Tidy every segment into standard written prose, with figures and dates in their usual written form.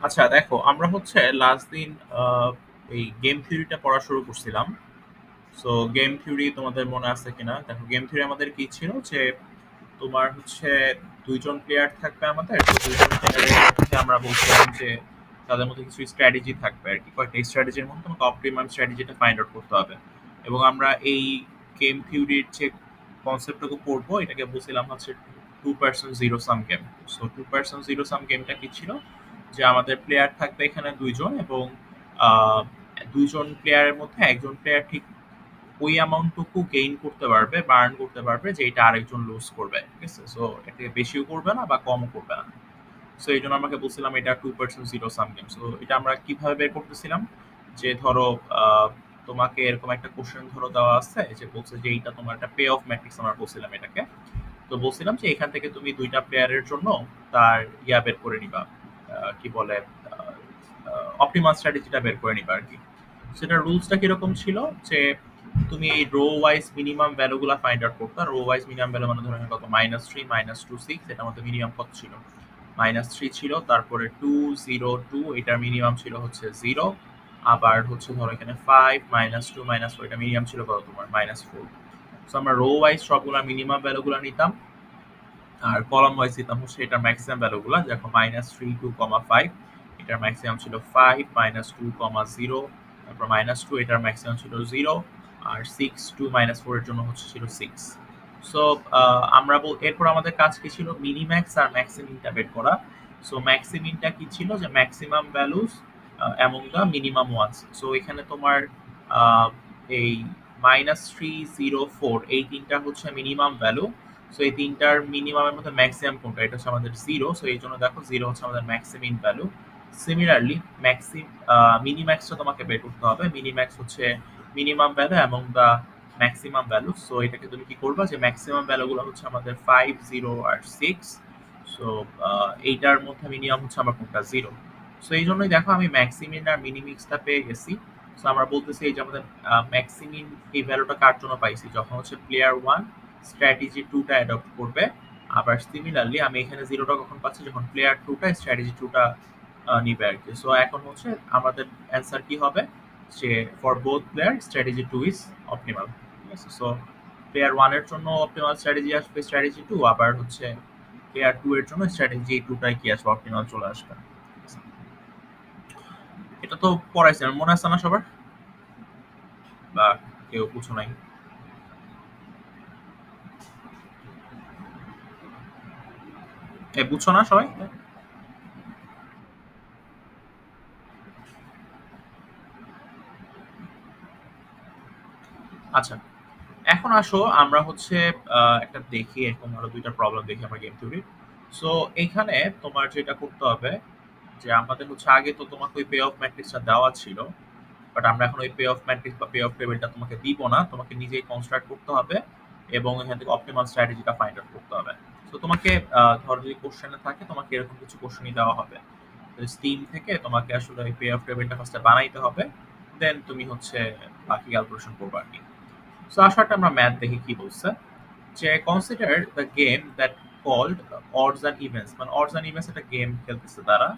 আচ্ছা দেখো, আমরা হচ্ছে লাস্ট দিন এই গেম থিওরিটা পড়া শুরু করছিলাম। সো গেম থিওরি তোমাদের মনে আছে কিনা দেখো, গেম থিওরি আমাদের কি ছিল যে তোমার হচ্ছে দুইজন প্লেয়ার থাকবে আমাদের, তো দুইজন প্লেয়ারের মধ্যে আমরা বলছিলাম যে তাদের মধ্যে কিছু স্ট্র্যাটেজি থাকবে আর কি, কয়েকটা স্ট্র্যাটেজির মধ্যে তোমাকে অপটিমাম স্ট্র্যাটেজিটা ফাইন্ড আউট করতে হবে। এবং আমরা এই গেম থিওরির যে কনসেপ্টটুকু পড়বো এটাকে বলছিলাম হচ্ছে to person zero sum game. So to person zero sum গেমটা কি ছিল, যে আমাদের প্লেয়ার থাকবে এখানে দুইজন, এবং আহ, দুইজন প্লেয়ারের মধ্যে একজন প্লেয়ার ঠিক ওই অ্যামাউন্টটুকু গেইন করতে পারবে বা আর্ন করতে পারবে যেটা আরেকজন লুজ করবে, ঠিক আছে? সো এর থেকে বেশিও করবে না বা কমও করবে না। সো এই জন্য আমাকে বলছিলাম এটা two person zero sum game. So এটা আমরা কিভাবে বের করতেছিলাম, যে ধরো তোমাকে এরকম একটা কোশ্চেন ধরো দেওয়া আছে, যে বলছে যে এইটা তোমার একটা পে অফ ম্যাট্রিক্স আমরা বলছিলাম এটাকে। তো বলছিলাম যে এখান থেকে তুমি দুইটা প্লেয়ারের জন্য তার ইয়া বের করে নিবা, কি বলে, অপটিমাল স্ট্র্যাটেজিটা বের করে নিবা আর কি। সেটা রুলসটা কিরকম ছিল, যে তুমি এই রো ওয়াইজ মিনিমাম ভ্যালুগুলো ফাইন্ড আউট করতে। রো ওয়াইজ মিনিমাম ভ্যালু মানে ধরেন কত, -3, -2, 6, এটার মধ্যে মিনিমাম কত ছিল, -3 ছিল। তারপরে 2, 0, 2, এটার মিনিমাম ছিল হচ্ছে 0। আবার হচ্ছে ধরো এখানে 5, -2, -4, এটা মিনিমাম ছিল কত তোমার, -4। সো আমরা রো ওয়াইজ সবগুলা মিনিমাম ভ্যালুগুলো নিতাম, আর কলাম ওয়াইজ দিতাম হচ্ছে এটার ম্যাক্সিমাম ভ্যালুগুলো। দেখো -3, 2, 5, এটার ম্যাক্সিমাম ছিল 5, -2, 0, তারপর -2, এটার ম্যাক্সিমাম ছিল 0, আর 6, 2, -4 এর জন্য হচ্ছে ছিল 6। সো আমরা এরপর আমাদের কাজ কি ছিল, মিনিম্যাক্স আর ম্যাক্সিমিনটা বের করা। সো ম্যাক্সিমিনটা কি ছিল, যে maximum values among the minimum ones. So এখানে তোমার আহ, এই -3, 0, 4 এই তিনটা হচ্ছে মিনিমাম ভ্যালু। সো এই তিনটার মিনিমামের মধ্যে ম্যাক্সিমাম কোনটা, এটা হচ্ছে আমাদের 0। সো এই জন্য দেখো 0 হচ্ছে আমাদের ম্যাক্সিমিন ভ্যালু। সিমিলারলি মিনিম্যাক্সটা তোমাকে বের করতে হবে। মিনিম্যাক্স হচ্ছে মিনিমাম ভ্যালু এবং দা ম্যাক্সিমাম ভ্যালু। সো এটাকে তুমি কি করবা, যে ম্যাক্সিমাম ভ্যালুগুলো হচ্ছে আমাদের 5, 0 আর 6। সো এইটার মধ্যে মিনিমাম হচ্ছে আমার কোনটা, 0। সো এই জন্যই দেখো আমি ম্যাক্সিমিন আর মিনিমিক্সটা পেয়ে গেছি। সো আমরা বলতেছি এই যে আমাদের ম্যাক্সিমিন এই ভ্যালুটা কার জন্য পাইছি, যখন হচ্ছে প্লেয়ার 1 স্ট্র্যাটেজি 2টা অ্যাডপ্ট করবে। আবার সিমিলারলি আমি এখানে 0টা কখন পাচ্ছি, যখন প্লেয়ার 2টা স্ট্র্যাটেজি 2টা নিবে আর কি। সো এখন হচ্ছে আমাদের অ্যান্সার কি হবে, যে for both player strategy 2 is optimal. ঠিক আছে? সো প্লেয়ার 1 এর জন্য অপটিমাল স্ট্র্যাটেজি আসবে স্ট্র্যাটেজি 2, আবার হচ্ছে প্লেয়ার 2 এর জন্য স্ট্র্যাটেজি 2টাই কি আসবে, অপটিমাল চলে আসবে। এটা তো পড়াইছে, আমার মনে আছে না সবার, বা কেউ কিছু নাই? বুঝছো না সবাই? আচ্ছা, এখন আসো আমরা হচ্ছে একটা দেখি, এরকম আরো দুইটা প্রবলেম দেখি আমরা গেম থিওরি। সো এখানে তোমার যেটা করতে হবে, যে আমাদের হচ্ছে আগে তো তোমাকে ওই পে অফ ম্যাট্রিক্সটা দেওয়া ছিল, বাট আমরা এখন ওই পে অফ ম্যাট্রিক্স বা পে অফ টেবিলটা তোমাকে দিব না, তোমাকে নিজেই কনস্ট্রাক্ট করতে হবে এবং এখান থেকে অপটিমাল স্ট্র্যাটেজিটা ফাইন্ড আউট করতে হবে। তো তোমাকে ধরো যদি কোশ্চেনে থাকে, তোমাকে এরকম কিছু কোশ্চেনই দেওয়া হবে। স্টিম থেকে তোমাকে আসলে ওই পে অফ টেবিলটা ফার্স্টে বানাইতে হবে, দেন তুমি হচ্ছে বাকি ক্যালকুলেশন করবে আর কি। সো আসলে আমরা ম্যাথ দেখি কি বলছে, যে consider the game that called odds and evens. মানে অডস অ্যান্ড ইভেন্টস একটা গেম খেলতেছে তারা।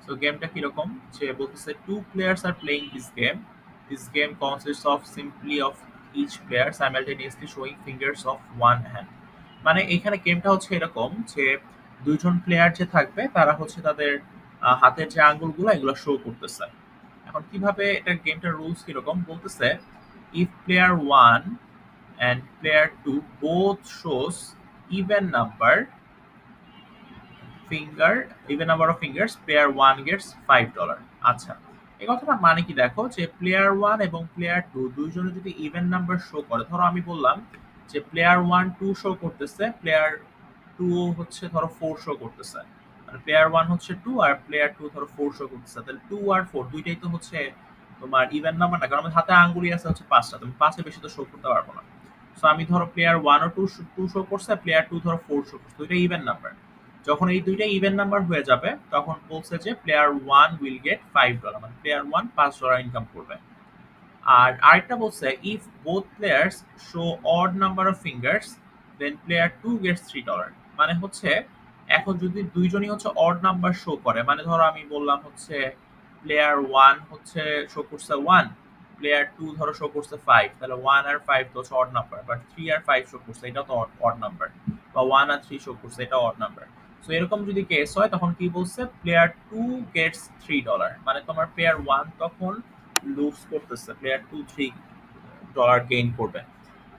সো গেমটা কিরকম, যে বলতেছে two players are playing this game consists of simply of each player simultaneously showing fingers of one hand. মানে এখানে গেমটা হচ্ছে এরকম, যে দুইজন প্লেয়ার যে থাকবে তারা হচ্ছে তাদের হাতের যে আঙ্গুলগুলো এগুলো শো করতেছে। এখন কিভাবে এটা, গেমটার রুলস কিরকম বলতেছে, if player 1 and player 2 both shows even number even number of fingers, player 1 gets $5। আচ্ছা, এই কথাটা মানে কি দেখো, যে প্লেয়ার 1 এবং প্লেয়ার 2 দুইজনে যদি ইভেন নাম্বার শো করে, ধরো আমি বললাম যে প্লেয়ার 1 2 শো করতেছে, প্লেয়ার 2 হচ্ছে ধরো 4 শো করতেছে। মানে প্লেয়ার 1 হচ্ছে 2 আর প্লেয়ার 2 ধরো 4 শো করতেছে, তাহলে 2 আর 4 দুইটাই তো হচ্ছে তোমার ইভেন নাম্বার না, কারণ আমার হাতে আঙ্গুলি আছে হচ্ছে 5টা, তুমি 5 এর বেশি তো শো করতে পারবো না। সো আমি ধরো প্লেয়ার 1 ও 2 শো করছে, প্লেয়ার 2 ধরো 4 শো করছে, দুইটা ইভেন নাম্বার। যখন এই দুইটা ইভেন নাম্বার হয়ে যাবে, তখন বলছে যে প্লেয়ার 1 উইল গেট $5, মানে প্লেয়ার 1 $5 ইনকাম করবে। আর আরেকটা বলছে, if both players show odd number of fingers then player 2 gets $3। মানে হচ্ছে এখন যদি দুইজনই হচ্ছে অড নাম্বার শো করে, মানে ধরো আমি বললাম হচ্ছে প্লেয়ার 1 হচ্ছে শো করছে 1, প্লেয়ার 2 ধরো শো করছে 5, তাহলে 1 আর 5 তো হচ্ছে অড নাম্বার, বাট 3 আর 5 শো করছে, এটা তো অড নাম্বার, বা 1 আর 3 শো করছে, এটা অড নাম্বার। সো এরকম যদি কেস হয় তখন কি বলছে, প্লেয়ার 2 গেটস $3, মানে তোমার প্লেয়ার 1 তখন লুজ করতেছে, প্লেয়ার 2 $3 গেইন করবে।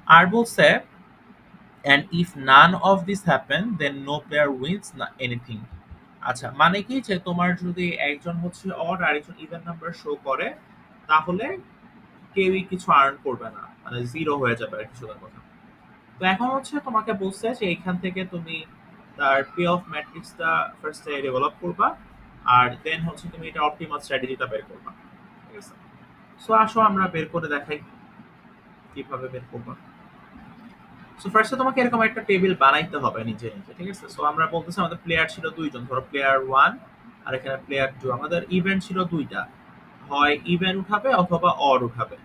আর বলছে and if none of this happen then no player wins anything। আচ্ছা, মানে কি যে তোমার যদি একজন হচ্ছে অড আর একজন ইভেন নাম্বার শো করে, তাহলে কেউই কিছু আর্ন করবে না, মানে জিরো হয়ে যাবে আর কিছু কথা। তো এখন হচ্ছে তোমাকে বলছে যে এখান থেকে তুমি তার পে অফ ম্যাট্রিক্সটা ফার্স্টে ডেভেলপ করবা, আর দেন হচ্ছে তুমি এটা অপটিমাল স্ট্র্যাটেজিটা বের করবা। ঠিক আছে, সো আসো আমরা বের করে দেখাই কিভাবে বের করবা। সো ফার্স্টে তোমাকে এরকম একটা টেবিল বানাইতে হবে নিজে নিজে। ঠিক আছে, সো আমরা বলতেছি আমাদের প্লেয়ার ছিল দুইজন, ধরো প্লেয়ার 1 আর এখানে প্লেয়ার 2, আমাদের ইভেন্ট ছিল দুইটা, হয় ইভেন্ট উঠাবে অথবা অড উঠাবে।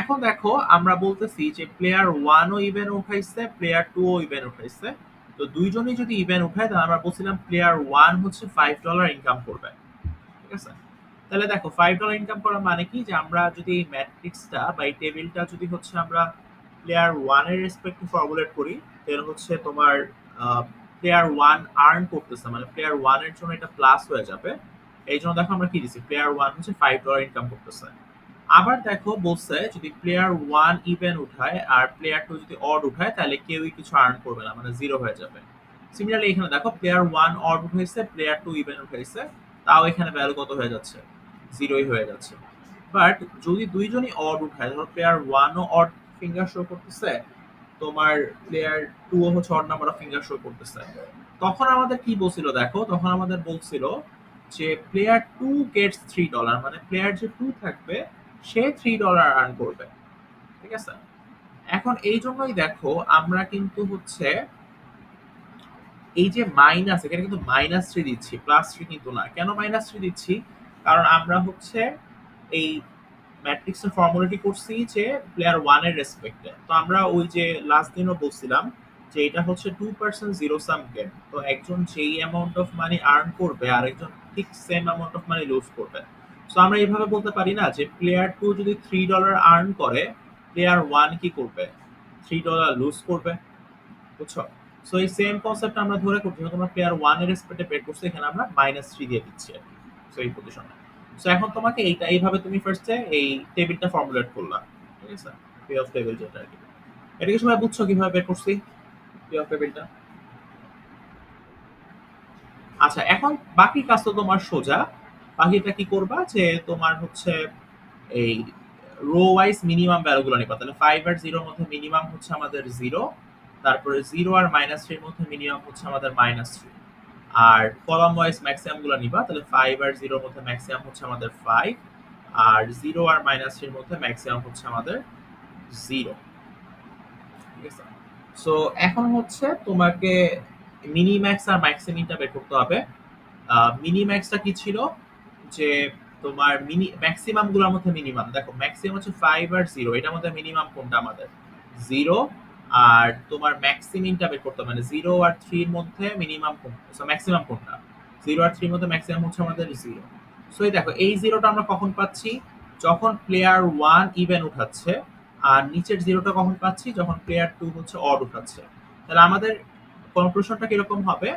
এখন দেখো আমরা বলতেছি যে প্লেয়ার 1 ও ইভেন্ট উঠাইছে, প্লেয়ার 2 ও ইভেন্ট উঠাইছে। তো দুইজনই যদি ইভেন্ট উঠায় তাহলে আমরা বলছিলাম প্লেয়ার 1 হচ্ছে $5 ইনকাম করবে। ঠিক আছে, তাহলে দেখো $5 ইনকাম করা মানে কি, যে আমরা যদি এই ম্যাট্রিক্সটা বা এই টেবিলটা যদি হচ্ছে আমরা প্লেয়ার 1 এর রেসপেক্টে ফরমুলেট করি, তাহলে হচ্ছে তোমার প্লেয়ার 1 আর্ন করতেছে, মানে প্লেয়ার 1 এর জন্য এটা প্লাস হয়ে যাবে। এই জন্য দেখো আমরা কি দিছি, প্লেয়ার 1 হচ্ছে $5 ইনকাম করতেছে। আবার দেখো বলছে যদি প্লেয়ার 1 ইভেন উঠায় আর প্লেয়ার 2 যদি অড উঠায়, তাহলে কেউই কিছু আর্ন করবে না, মানে জিরো হয়ে যাবে। সিমিলারলি এখানে দেখো প্লেয়ার 1 অড উঠাইছে, প্লেয়ার 2 ইভেন উঠাইছে, তাও এখানে ভ্যালু কত হয়ে যাচ্ছে, জিরোই হয়ে যাচ্ছে। বাট যদি দুইজনই অড উঠায়, ধরো প্লেয়ার 1 ও অড ফিঙ্গার শো করতেছে, তোমার প্লেয়ার 2 ও হচ্ছে odd number of finger show করতেছে, তখন আমাদের কি বলছিল দেখো, তখন আমাদের বলছিল যে প্লেয়ার 2 গেটস $3, মানে প্লেয়ার যে 2 থাকবে সে $3 আর্ন করবে। ঠিক আছে, এখন এই জন্যই দেখো আমরা কিন্তু হচ্ছে এই যে মাইনাস, এখানে কিন্তু -3 দিচ্ছি, +3 কিন্তু না। কেন -3 দিচ্ছি, কারণ আমরা হচ্ছে এই ম্যাট্রিক্সের ফর্মুলাটি করছি যে প্লেয়ার 1 এর রেসপেক্টে। তো আমরা ওই যে লাস্ট দিনও বলছিলাম যে এটা হচ্ছে 2% জিরো সাম গেম, তো একজন যেই অ্যামাউন্ট অফ মানি আর্ন করবে আরেকজন ঠিক same amount of money lose করবে। সো আমরা এইভাবে বলতে পারি না যে প্লেয়ার 2 যদি $3 আর্ন করে, প্লেয়ার 1 কি করবে, $3 লুজ করবে। বুঝছো? সো এই সেম কনসেপ্ট আমরা ধরে করছি, তোমরা প্লেয়ার 1 এর রেসপেক্টে বের করছো, এখানে আমরা -3 দিয়ে দিচ্ছি আর কি। সো এই পজিশনে, সো এখন তোমাকে এইটা এইভাবে তুমি ফার্স্টে এই টেবিলটা ফর্মুলেট করলা। ঠিক আছে, পে অফ টেবিল যেটা আর কি। এটা কি সবাই বুঝছো কিভাবে বের করছি পে অফ টেবিলটা? আচ্ছা, এখন বাকি কাজ তো তোমার সোজা। বাকিটা কি করবা, যে তোমার হচ্ছে এই রো ওয়াইজ মিনিমাম ভ্যালুগুলো নিবা। তাহলে 5 আর 0 এর মধ্যে মিনিমাম হচ্ছে আমাদের 0, তারপরে 0 আর -3 এর মধ্যে মিনিমাম হচ্ছে আমাদের -3, আর কলাম ওয়াইজ ম্যাক্সিমাম গুলো নিবা। তাহলে 5 আর 0 এর মধ্যে ম্যাক্সিমাম হচ্ছে আমাদের 5, আর 0 আর -3 এর মধ্যে ম্যাক্সিমাম হচ্ছে আমাদের 0। ঠিক আছে, সো এখন হচ্ছে তোমাকে মিনিম্যাক্স আর ম্যাক্সিমিনটা বের করতে হবে। মিনিম্যাক্সটা কি ছিল, যে তোমার ম্যাক্সিমাম গুলোর মধ্যে মিনিমাম, দেখো ম্যাক্সিমাম হচ্ছে 5 আর 0, এটার মধ্যে মিনিমাম কোনটা আমাদের 0, আর তোমার ম্যাক্সিমিনটা বের করতে হবে, মানে 0 আর 3 এর মধ্যে মিনিমাম কোনটা, সো ম্যাক্সিমাম কোনটা, 0 আর 3 এর মধ্যে ম্যাক্সিমাম হচ্ছে আমাদের 0। সো এই দেখো এই 0টা আমরা কখন পাচ্ছি, যখন প্লেয়ার 1 ইভেন উঠাচ্ছে, আর নিচের 0টা কখন পাচ্ছি, যখন প্লেয়ার 2 হচ্ছে অড উঠাচ্ছে। তাহলে আমাদের কনক্লুশনটা কিরকম হবে,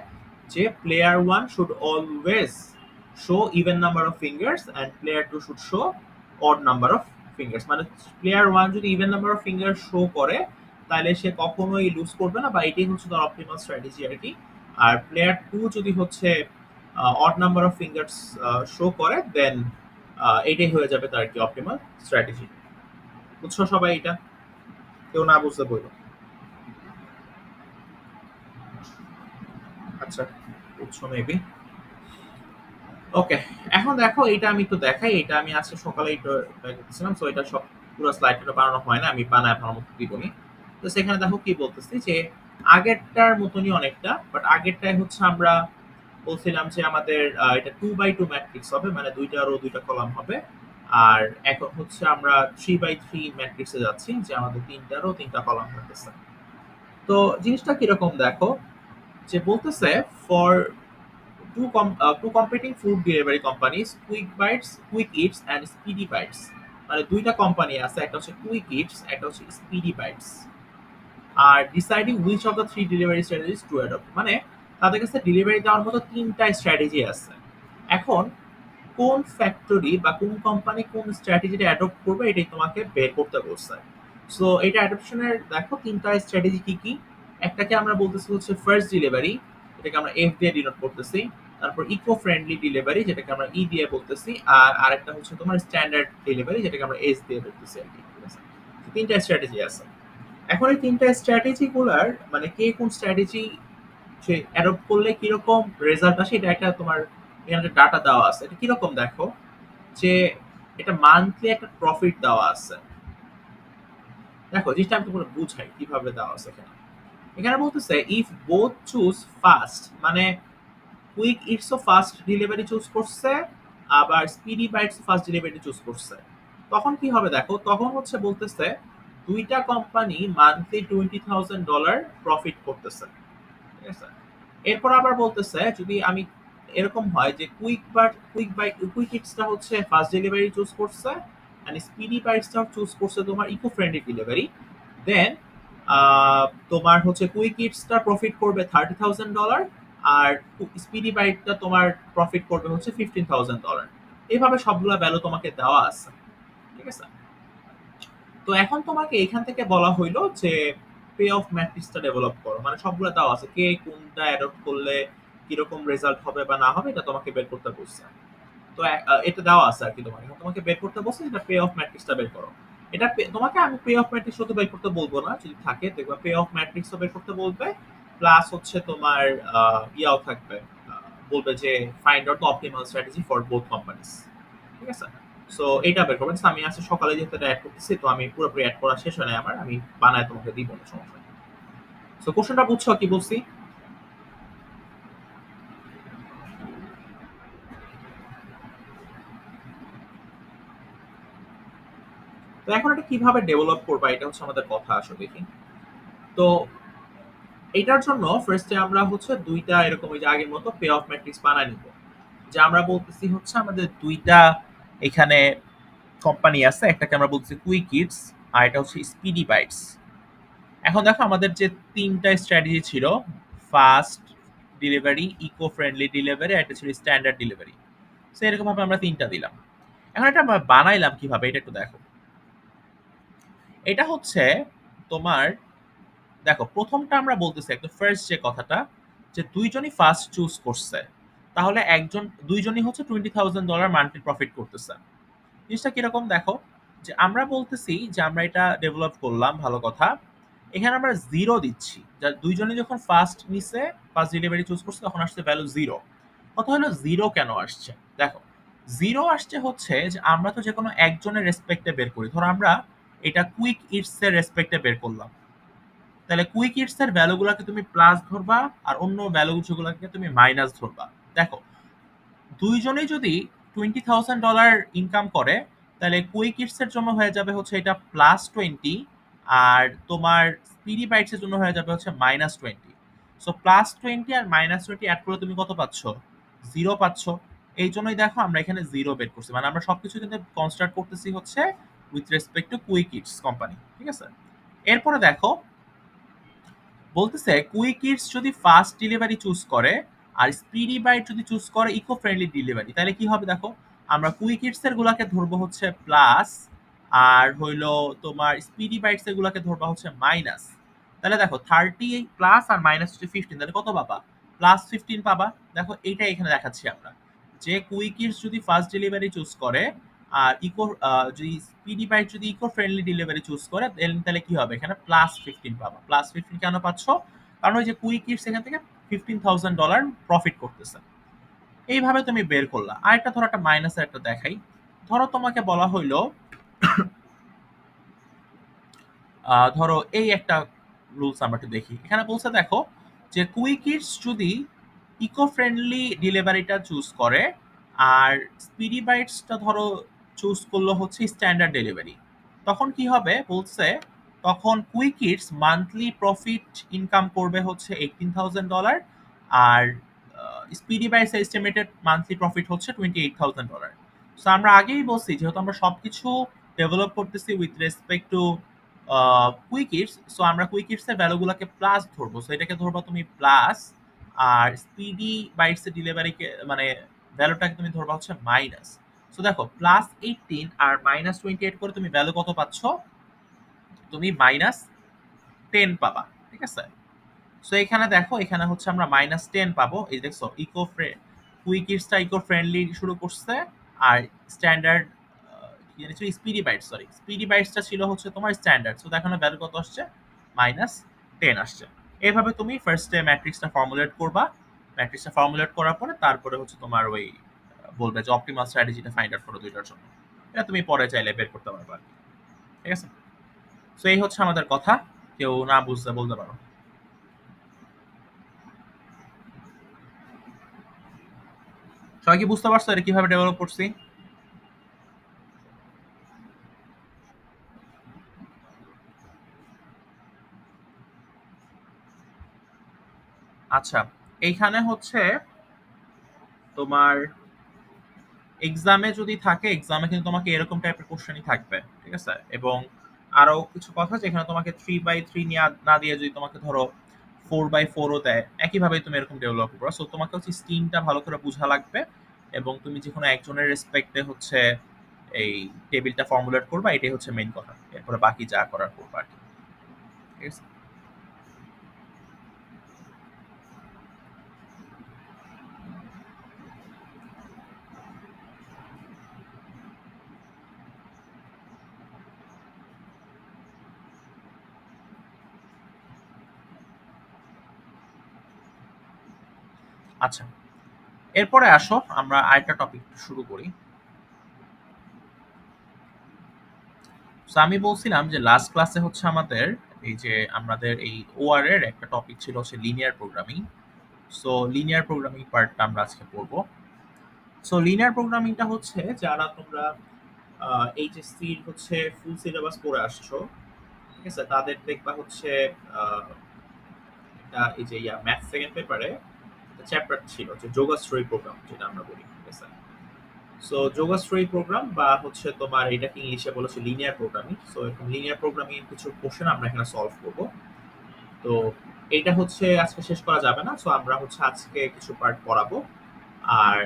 যে player 1 should always show even number of fingers and player 2 should show odd number of fingers. মানে প্লেয়ার 1 যদি even number of finger show করে, তাহলে সে কখনোই লুজ করবে না, বা এটাই হচ্ছে তার অপটিমাল স্ট্র্যাটেজি আর কি। আর প্লেয়ার 2 যদি হচ্ছে odd number of fingers show করে, দেন এটাই হয়ে যাবে তার কি অপটিমাল স্ট্র্যাটেজি। বুঝছো সবাই এটা? কেউ না বুঝতে বললো। আচ্ছা, বুঝছো মেবি। ওকে, এখন দেখো এটা আমি একটু দেখাই, এটা আমি আজকে সকালে একটু দেখছিলাম, সো এটা সব পুরো স্লাইডটা বানানো হয় না, আমি বানায় আপনার মতো দিবনি। তো সেখানে দেখো কি বলতেছি, যে আগেরটার মতনই অনেকটা, বাট আগেরটায় হচ্ছে আমরা বলছিলাম যে আমাদের এটা 2x2 ম্যাট্রিক্স হবে, মানে দুইটা রো দুইটা কলাম হবে। আর এখন হচ্ছে আমরা 3x3 ম্যাট্রিক্সে যাচ্ছি, যে আমাদের তিনটা রো তিনটা কলাম থাকতেছে। তো জিনিসটা কিরকম দেখো, যে বলতেছে for two competing food delivery companies Quick Bites, Quick Eats and Speedy Bites, মানে দুইটা কোম্পানি আছে, একটা হচ্ছে কুইক ইটস, একটা হচ্ছে স্পিডি বাইটস, আর deciding which of the three delivery strategies to adopt, মানে তাদের কাছে ডেলিভারি দেওয়ার মতো তিনটা স্ট্র্যাটেজি আছে। এখন কোন ফ্যাক্টরি বা কোন কোম্পানি কোন স্ট্র্যাটেজিটা অ্যাডপ্ট করবে এটাই তোমাকে বের করতে বলছে। সো এটা অ্যাডপশনের দেখো তিনটা স্ট্র্যাটেজি কি কি। একটাকে আমরা বলতেছি হচ্ছে ফার্স্ট ডেলিভারি, এটাকে আমরা এফ দিয়ে ডিনোট করতেছি। তারপর ইকো ফ্রেন্ডলি ডেলিভারি, যেটাকে আমরা ই দিয়ে বলতেছি। আর আরেকটা হচ্ছে তোমার স্ট্যান্ডার্ড ডেলিভারি, যেটাকে আমরা এস দিয়ে বলতেছি আর কি, ঠিক আছে? তো তিনটা স্ট্র্যাটেজি আছে। এখন এই তিনটা স্ট্র্যাটেজি গুলার মানে কে কোন স্ট্র্যাটেজি সে অ্যাডপ্ট করলে কিরকম রেজাল্ট আসে, এটা একটা তোমার এখানে ডাটা দেওয়া আছে। এটা কিরকম দেখো, যে এটা মান্থলি একটা প্রফিট দেওয়া আছে। দেখো জিনিসটা আমি তোমাকে বুঝাই কিভাবে দেওয়া আছে এখানে। এখানে বলতেছে ইফ বোথ চুজ ফাস্ট, মানে কুইক ইটসও ফাস্ট ডেলিভারি চুজ করছে, আবার Speedy Bites fast delivery choose করছে, তখন কি হবে দেখো, তখন হচ্ছে বলতেছে দুইটা কোম্পানি মান্থলি $20,000 প্রফিট করতেছে, ঠিক আছে? এরপর আবার বলতেছে যদি আমি এরকম হয় যে কুইক ইটসটা হচ্ছে ফাস্ট ডেলিভারি চুজ করছে এন্ড স্পিডি বাইটসটা চুজ করছে তোমার ইকো ফ্রেন্ডলি ডেলিভারি, দেন তোমার হচ্ছে কুইক ইটসটা প্রফিট করবে $30,000, আর স্পিডি বাইটটা তোমার প্রফিট করবে হচ্ছে $15,000। এইভাবে সবগুলা ভ্যালু তোমাকে দেওয়া আছে, ঠিক আছে? তো এখন তোমাকে এখান থেকে বলা হইলো যে পে অফ ম্যাট্রিক্সটা ডেভেলপ করো, মানে সবগুলো দেওয়া আছে, কে কোনটা অ্যাডপ্ট করলে কিরকম রেজাল্ট হবে বা না হবে এটা তোমাকে বের করতে বলছে। তো এটা দেওয়া আছে আর কি, তোমাকে এখন তোমাকে বের করতে বলছে এটা পে অফ ম্যাট্রিক্সটা বের করো। এটা তোমাকে আমি পে অফ ম্যাট্রিক্স তো বের করতে বলবো না, যদি থাকে দেখবা পে অফ ম্যাট্রিক্সও বের করতে বলবে, প্লাস হচ্ছে তোমার ইয়াও থাকবে, বলবে যে find out the optimal strategy for both companies, ঠিক আছে? সো এটা বের করবেন। So, আমি আজকে সকালে যেহেতু এটা অ্যাড করতেছি, তো আমি পুরোপুরি অ্যাড করা শেষ হয় নাই আমার, আমি বানায় তোমাকে দিব না, সমস্যা নেই। সো কোশ্চেনটা বুঝছো কি বলছি? তো এখন এটা কিভাবে ডেভেলপ করবা এটা হচ্ছে আমাদের কথা, আসো দেখি। তো এটার জন্য ফার্স্টে আমরা হচ্ছে দুইটা এরকম ওই যে আগের মতো পে অফ ম্যাট্রিক্স বানায় নিব। যে আমরা বলতেছি হচ্ছে আমাদের দুইটা এখানে কোম্পানি আছে, একটাকে আমরা বলতেছি কুইক ইটস আর এটা হচ্ছে স্পিডি বাইটস। এখন দেখো আমাদের যে তিনটা স্ট্র্যাটেজি ছিল, fast delivery, eco friendly delivery, আর একটা ছিল স্ট্যান্ডার্ড ডেলিভারি। সো এরকম ভাবে আমরা তিনটা দিলাম। এখন এটা আমরা বানাইলাম কিভাবে এটা একটু দেখো। এটা হচ্ছে তোমার, দেখো প্রথমটা আমরা বলতেছি একদম ফার্স্ট যে কথাটা, যে দুইজনই ফার্স্ট চুজ করছে, তাহলে দুইজনই হচ্ছে $20,000 মান্থলি প্রফিট করতেছে। জিনিসটা কিরকম দেখো, যে আমরা বলতেছি যে আমরা এটা ডেভেলপ করলাম, ভালো কথা। এখানে আমরা জিরো দিচ্ছি, যা দুইজনে যখন ফার্স্ট নিছে, ফার্স্ট ডেলিভারি চুজ করছে, তখন আসছে ভ্যালু জিরো। কথা হলো জিরো কেন আসছে দেখো, জিরো আসছে হচ্ছে যে আমরা তো যে কোনো একজনের রেসপেক্টে বের করি, ধরো আমরা এটা কুইক ইটস এর রেসপেক্টে বের করলাম, তাহলে কুইক ইটস এর ভ্যালুগুলোকে তুমি প্লাস ধরবা আর অন্য ভ্যালুগুলোকে তুমি মাইনাস ধরবা। দেখো দুইজনেই যদি $20,000 ইনকাম করে, তাহলে কুইক ইটস এর জন্য হয়ে যাবে হচ্ছে এটা +20, আর তোমার স্পিডি বাইটস এর জন্য হয়ে যাবে হচ্ছে -20। সো +20 আর -20 অ্যাড করে তুমি কত পাচ্ছ? জিরো পাচ্ছ। এই জন্যই দেখো আমরা এখানে জিরো বের করছি, মানে আমরা সবকিছু কিন্তু কনস্ট্রাক্ট করতেছি হচ্ছে with respect to quick it's company, ঠিক আছে? এরপরে দেখো বলতেছে কুইক ইটস যদি ফাস্ট ডেলিভারি চুজ করে আর স্পিডি বাইট যদি চুজ করে ইকো ফ্রেন্ডলি ডেলিভারি, তাহলে কি হবে দেখো, আমরা কুইক ইটস এর গুলাকে ধরবো হচ্ছে প্লাস, আর হইলো তোমার স্পিডি বাইটস এর গুলাকে ধরবা হচ্ছে মাইনাস। তাহলে দেখো 30 প্লাস আর মাইনাস হচ্ছে 15, তাহলে কত পাবা? +15 পাবা। দেখো এইটা এখানে দেখাচ্ছি আমরা, যে কুইক ইটস যদি ফাস্ট ডেলিভারি চুজ করে আর যদি স্পিডি বাইট যদি ইকো ফ্রেন্ডলি ডেলিভারি চুজ করে, তাহলে কি হবে, এখানে +15 পাবা। +15 কেন পাচ্ছ? কারণ ওই যে কুইক ইটস এখান থেকে $15,000 প্রফিট করতেছে। এইভাবে তুমি বের করলা। আরেকটা ধরো একটা মাইনাসের একটা দেখাই। ধরো তোমাকে বলা হইলো ধরো এই একটা রুলস আমরা একটু দেখি। এখানে বলছে দেখো, যে কুইক ইটস যদি ইকো ফ্রেন্ডলি ডেলিভারিটা চুজ করে আর স্পিডি বাইটসটা ধরো চুজ করলো হচ্ছে স্ট্যান্ডার্ড ডেলিভারি, তখন কি হবে বলছে, তখন Quick Eats monthly profit income করবে হচ্ছে $18,000, আর Speedy Bites estimated monthly profit হচ্ছে $28,000। সো আমরা আগেই বলছি যেহেতু আমরা সবকিছু ডেভেলপ করতেছি উইথ রেসপেক্ট টু কুইকিটস, সো আমরা কুইকিটসের ভ্যালুগুলোকে প্লাস ধরবো। সো এটাকে ধরবা তুমি প্লাস, আর স্পিডি বাইটস এর ডেলিভারিকে মানে ভ্যালুটাকে তুমি ধরবা হচ্ছে মাইনাস। সো দেখো +18 আর -28 করে তুমি ভ্যালু কত পাচ্ছ? তুমি -10 পাবা। ঠিক আছে? সো এখানে দেখো এখানে হচ্ছে আমরা -10 পাবো। এই দেখছো কুইকিটসটা ইকো ফ্রেন্ডলি শুরু করছে, আর স্ট্যান্ডার্ড কি জানি ছিল, স্পিডি বাইটস, সরি স্পিডি বাইটসটা ছিল হচ্ছে তোমার স্ট্যান্ডার্ড। সো দেখো না ভ্যালু কত আসছে? -10 আসছে। এভাবে তুমি ফার্স্টে ম্যাট্রিক্সটা ফর্মুলেট করবা। ম্যাট্রিক্সটা ফর্মুলেট করার পরে তারপরে হচ্ছে তোমার ওই বলবে যে অপটিমাল স্ট্র্যাটেজিটা ফাইন্ড আউট করো দুইটার জন্য। এটা তুমি পরে চাইলে বের করতে পারবা। ঠিক আছে? সো এই হচ্ছে আমাদের কথা। কেউ না বুঝতে বলতে পারো। সবাই কি বুঝতে পারছো এটা কিভাবে ডেভেলপ করছি? আচ্ছা, এইখানে হচ্ছে তোমার এক্সামে যদি থাকে, এক্সামে কিন্তু তোমাকে এরকম টাইপের কোশ্চেনই থাকবে। ঠিক আছে? এবং আরো কিছু কথা যেখানে তোমাকে 3/3 নিয়ে না দিয়ে যদি তোমাকে ধরো 4/4ও দেয়, একইভাবে তুমি এরকম ডেভেলপ করো। সো তোমাকে হচ্ছে স্কিমটা ভালো করে বোঝা লাগবে, এবং তুমি যে কোনো একজনের রেসপেক্টে হচ্ছে এই টেবিলটা ফর্মুলেট করবা, এটাই হচ্ছে মেইন কথা। এরপরে বাকি যা করার করবা আর কি। ঠিক আছে? আচ্ছা, এরপরে আসো আমরা আরেকটা টপিক শুরু করি। সো আমি বলছিলাম যে লাস্ট ক্লাসে হচ্ছে আমাদের এই যে আমাদের এই ওআর এর একটা টপিক ছিল হচ্ছে linear programming. So linear programming পার্টটা আমরা আজকে পড়বো। সো লিনিয়ার প্রোগ্রামিংটা হচ্ছে যারা তোমরা এইচএসসির হচ্ছে ফুল সিলেবাস পড়ে আসছো, ঠিক আছে, তাদের দেখবা হচ্ছে আহ, এটা এই যে ম্যাথ সেকেন্ড পেপারে চ্যাপ্টার ছিল যে যোগাশ্রয়ী প্রোগ্রাম যেটা আমরা বলি। ঠিক আছে? সো যোগাশ্রয়ী প্রোগ্রাম বা হচ্ছে তোমার এটাকে ইংলিশে বলেছে লিনিয়ার প্রোগ্রামিং। সো এরকম লিনিয়ার প্রোগ্রামিং কিছু কোশ্চেন আমরা এখানে সলভ করব। তো এইটা হচ্ছে আজকে শেষ করা যাবে না। সো আমরা হচ্ছে আজকে কিছু পার্ট পড়াবো, আর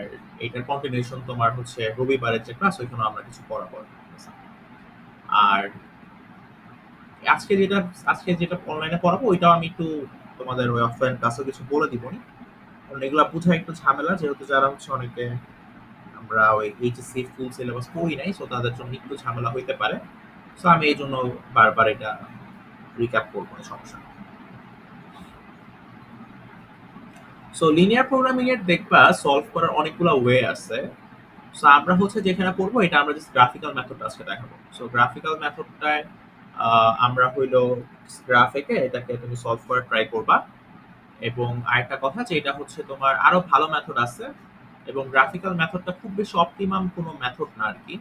এইটার কন্টিনিউশন তোমার হচ্ছে রবিবারের যে ক্লাস ওইখানে আমরা কিছু পড়াবো। ঠিক আছে? আর আজকে যেটা অনলাইনে পড়াবো ওইটাও আমি একটু তোমাদের ওই অফলাইন ক্লাসে কিছু বলে দিব নি, কারণ এগুলা বোঝা একটু ঝামেলা, যেহেতু যারা হচ্ছে অনেকে আমরা ওই এইচএসসি ফুল সিলেবাস পড়ি নাই, সো তাদের জন্য একটু ঝামেলা হইতে পারে। সো আমি এই জন্য বারবার এটা রিক্যাপ করবো না, সমস্যা নেই। সো লিনিয়ার প্রোগ্রামিং এর দেখবা সলভ করার অনেকগুলো ওয়ে আছে। সো আমরা হচ্ছে যেখানে পড়বো এটা আমরা জাস্ট গ্রাফিক্যাল মেথড আজকে দেখাবো। সো গ্রাফিক্যাল মেথডটায় আমরা হইলো গ্রাফ এঁকে এটাকে তুমি সলভ করার ট্রাই করবা। এবং আরেকটা কথা যে এটা হচ্ছে তোমার আরো ভালো মেথড আছে, এবং গ্রাফিক্যাল মেথডটা খুব বেশি অপটিমাম কোনো মেথড না আর কি।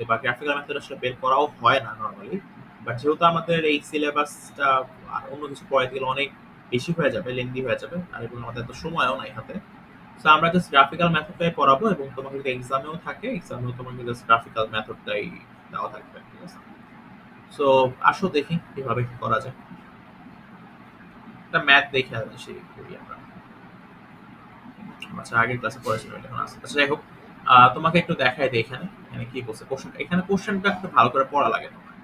বা গ্রাফিক্যাল মেথড আসলে বের করাও হয় না নরমালি। বাট যেহেতু আমাদের এই সিলেবাসটা অন্য কিছু পড়াইতে গেলে অনেক বেশি হয়ে যাবে, লেন্দি হয়ে যাবে, আর এবং আমাদের তো সময়ও নাই হাতে। সো আমরা জাস্ট গ্রাফিক্যাল মেথডটাই পড়াবো, এবং তোমাকে যদি এক্সামেও থাকে, এক্সামেও তোমাকে জাস্ট গ্রাফিক্যাল মেথডটাই দেওয়া থাকবে। ঠিক আছে? সো আসো দেখি কিভাবে কি করা যায়। একটা ম্যাথ দেখে সেই করি আমরা। আচ্ছা, আগের ক্লাসে পড়েছিল এটা এখন আছে। আচ্ছা যাই হোক, তোমাকে একটু দেখাই দিই এখানে। এখানে কি বলছে কোশ্চেন, এখানে কোশ্চেনটা একটু ভালো করে পড়া লাগে তোমার।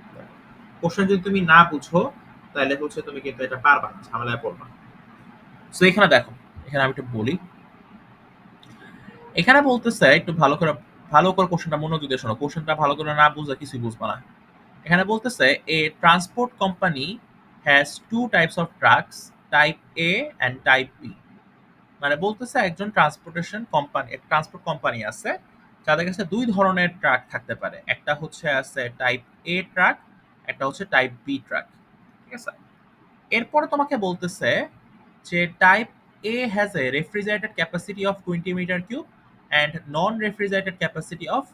কোশ্চেন যদি তুমি না বুঝো তাহলে হচ্ছে তুমি কিন্তু এটা পারবা না, ঝামেলায় পড়বা। সো এখানে দেখো, এখানে আমি একটু বলি। এখানে বলতেছে একটু ভালো করে কোশ্চেনটা মনোযোগ দিয়ে শোনো। কোশ্চেনটা ভালো করে না বুঝলে কিছুই বুঝবা না। এখানে বলতেছে a transport company has two types of trucks, type A and type B. মানে বলতেছে একজন ট্রান্সপোর্ট কোম্পানি আছে যাদের কাছে দুই ধরনের ট্রাক থাকতে পারে। একটা হচ্ছে আছে টাইপ এ ট্রাক, একটা হচ্ছে টাইপ বি ট্রাক। ঠিক আছে? এরপরে তোমাকে বলতেছে যে type A has a refrigerated capacity of 20 metre cube and non refrigerated capacity of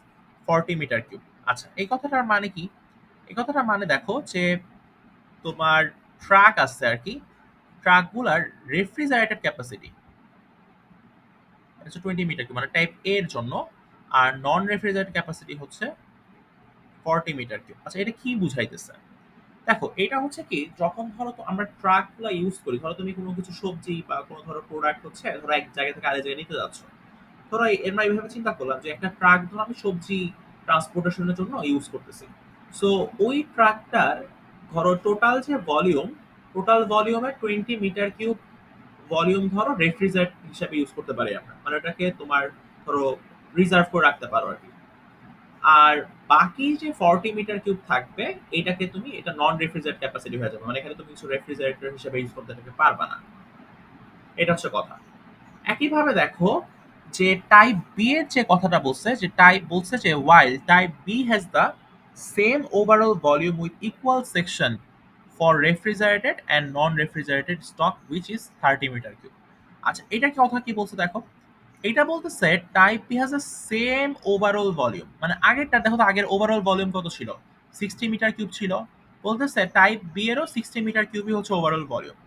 40 metre cube. আচ্ছা, এই কথাটার মানে কি? এই কথাটার মানে দেখো যে তোমার ট্রাক আছে আর কি, ট্রাকগুলার রেফ্রিজারেটেড ক্যাপাসিটি হচ্ছে 20 মিটার কিউব, মানে টাইপ এ এর জন্য। আর নন রেফ্রিজারেটর ক্যাপাসিটি হচ্ছে 40 মিটার কিউব। আচ্ছা, এটা কি বুঝাইতেছে? দেখো, এটা হচ্ছে কি, যখন ধরো তো আমরা ট্রাকগুলো ইউজ করি, ধরো তুমি কোনো কিছু সবজি বা কোনো ধরো প্রোডাক্ট হচ্ছে ধরো এক জায়গা থেকে আরেক জায়গায় নিতে যাচ্ছ, ধরো আমরা এইভাবে চিন্তা করলাম যে একটা ট্রাক ধরো আমি সবজি ট্রান্সপোর্টেশনের জন্য ইউজ করতেছি। সো ওই ট্রাকটার ধরো টোটাল যে ভলিউম, টোটাল ভলিউমে 20 মিটার কিউব ভলিউম ধরো রেফ্রিজারেট হিসেবে ইউজ করতে পারি আমরা, মানে ওটাকে তোমার ধরো রিজার্ভ করে রাখতে পারো আর কি। আর বাকি যে 40 মিটার কিউব থাকবে, এটাকে তুমি এটা নন রেফ্রিজারেট ক্যাপাসিটি হয়ে যাবে, মানে এখানে তুমি কিছু রেফ্রিজারেটর হিসেবে ইউজ করতে পারবা না। এটা হচ্ছে কথা। একইভাবে দেখো যে টাইপ বি এর যে কথাটা বলছে, যে টাইপ বলছে যে while type B has the same overall volume with equal section for refrigerated and non refrigerated stock which is 30 metre cube. আচ্ছা, এটা কি কথা কি বলছে দেখো, এটা বলতেছে type B has a same overall volume, মানে আগেরটা দেখো তো, আগের ওভারঅল ভলিউম কত ছিল? 60 মিটার কিউব ছিল। বলতেছে টাইপ বি এরও 60 মিটার কিউবই হচ্ছে overall volume,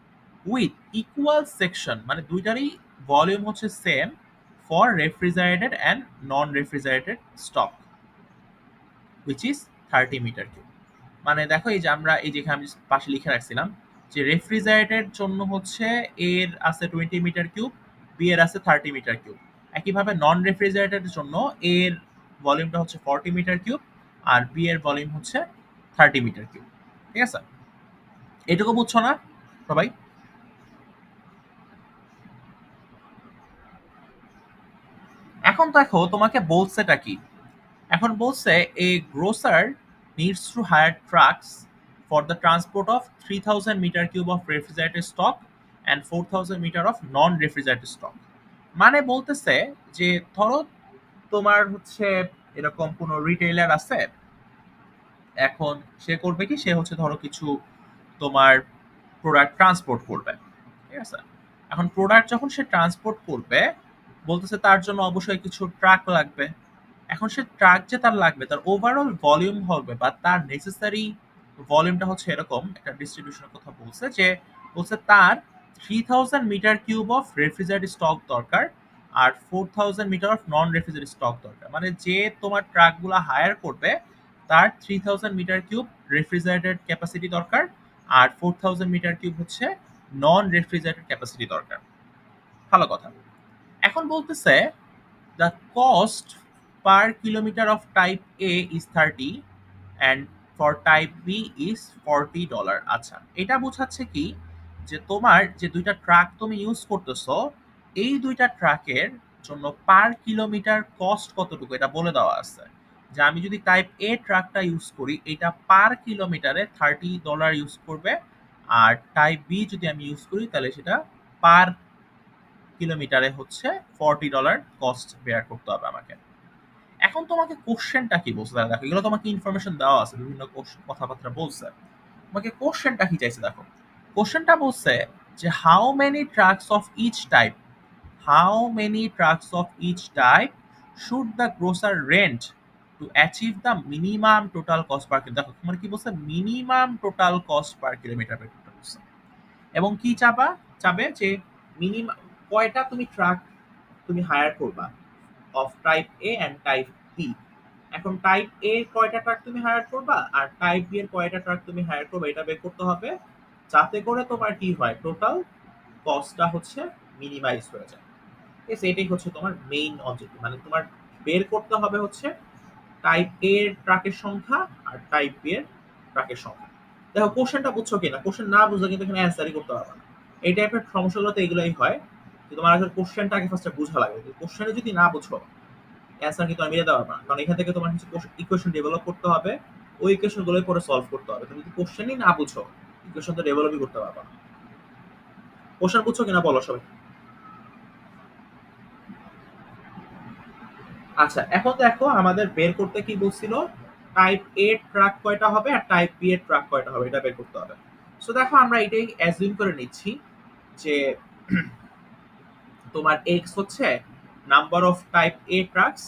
with equal section, মানে দুইটারই ভলিউম হচ্ছে same, for refrigerated and non refrigerated stock which is 30 metre cube. মানে দেখো, এই যে আমরা এই যেখানে আমি পাশে লিখে রাখছিলাম যে রেফ্রিজারেটেড জন্য হচ্ছে এর আছে 20 মিটার কিউব, বি এর আছে 30 মিটার কিউব। একইভাবে নন রেফ্রিজারেটেড জন্য এর ভলিউমটা হচ্ছে 40 মিটার কিউব, আর বি এর ভলিউম হচ্ছে 30 মিটার কিউব। ঠিক আছে, এটুকু বুঝছো না সবাই? এখন দেখো তোমাকে বলছেটা কি, এখন বলছে a grocer needs to hire trucks for the transport of 3000 metre cube of refrigerated stock and 4000 metre of non refrigerated stock. মানে বলতেছে যে ধরো তোমার হচ্ছে এরকম কোনো রিটেইলার আছে, এখন সে করবে কি, সে হচ্ছে ধরো কিছু তোমার প্রোডাক্ট ট্রান্সপোর্ট করবে। ঠিক আছে, এখন প্রোডাক্ট যখন সে ট্রান্সপোর্ট করবে, বলতেছে তার জন্য অবশ্যই কিছু ট্রাক লাগবে। এখন সে ট্রাক যে তার লাগবে, তার ওভারঅল ভলিউম হবে বা তার নেসেসারি ভলিউমটা হচ্ছে এরকম একটা ডিস্ট্রিবিউশনের কথা বলছে, যে বলছে তার 3000 metre cube of refrigerator stock দরকার, আর 4000 metre of non refrigerator stock দরকার। মানে যে তোমার ট্রাকগুলো হায়ার করবে, তার 3000 মিটার কিউব রেফ্রিজারেটেড ক্যাপাসিটি দরকার, আর 4000 মিটার কিউব হচ্ছে নন রেফ্রিজারেটেড ক্যাপাসিটি দরকার। ভালো কথা। এখন বলতেছে the cost per kilometre of type A is 30 and for type B is $40। আচ্ছা, এটা বোঝাচ্ছে কি, যে তোমার যে দুইটা ট্রাক তুমি ইউজ করতেছো, এই দুইটা ট্রাকের জন্য পার কিলোমিটার কস্ট কতটুকু এটা বলে দেওয়া আছে। যে আমি যদি টাইপ এ ট্রাকটা ইউজ করি, এটা পার কিলোমিটারে $30 ইউজ করবে, আর টাইপ বি যদি আমি ইউজ করি তাহলে সেটা পার কিলোমিটারে হচ্ছে $40 কস্ট বেয়ার করতে হবে আমাকে। এখন তোমাকে কোশ্চেনটা কি বলছে দেখো, এগুলো তোমাকে ইনফরমেশন দেওয়া আছে, বিভিন্ন কথাবার্তা বলছে। তোমাকে কোশ্চেনটা কি চাইছে দেখো, কোশ্চেনটা বলছে যে how many trucks of each type, how many trucks of each type should the grocer rent to achieve the minimum total cost per kilometre. দেখো তোমার কি বলছে, minimum total cost per kilometre বের করতে বলছে। এবং কি চাবে যে মিনিমাম কয়টা তুমি ট্রাক তুমি হায়ার করবা of type A and type B. এখন টাইপ এ কয়টা ট্রাক তুমি হায়ার করবা আর টাইপ বি এর কয়টা ট্রাক তুমি হায়ার করবে, এটা বের করতে হবে, যাতে করে তোমার কি হয়, টোটাল কস্টটা হচ্ছে মিনিমাইজ হয়ে যায়। ঠিক আছে, এটাই হচ্ছে তোমার মেইন অবজেক্টিভ, মানে তোমার বের করতে হবে হচ্ছে টাইপ এ এর ট্রাকের সংখ্যা আর টাইপ বি এর ট্রাকের সংখ্যা। দেখো কোশ্চেনটা বুঝছো কিনা, কোশ্চেন না বুঝলে কিন্তু এখানে অ্যান্সারই করতে পারবে না। এই টাইপের সমস্যাগুলো তো এগুলোই হয়, যে তোমার আসলে কোশ্চেনটা আগে ফার্স্টে বোঝা লাগে, কোশ্চেনে যদি না বুঝো অ্যান্সার কিন্তু আমি মিলে দেওয়া পারবে না, কারণ এখান থেকে তোমার কিছু ইকুয়েশন ডেভেলপ করতে হবে, ওই ইকুয়েশন গুলোই পরে সলভ করতে হবে। তুমি যদি কোশ্চেনই না বুঝো, ইকুয়েশন তো ডেভেলপই করতে পারবে না। কোশ্চেন বুঝছো কিনা বলো সবাই। আচ্ছা, এখন দেখো আমাদের বের করতে কি বলছিল, টাইপ এ ট্রাক কয়টা হবে আর টাইপ বি এর ট্রাক কয়টা হবে, এটা বের করতে হবে। সো দেখো আমরা এটাই অ্যাজিউম করে নিচ্ছি যে তোমার এক্স হচ্ছে number of type A trucks,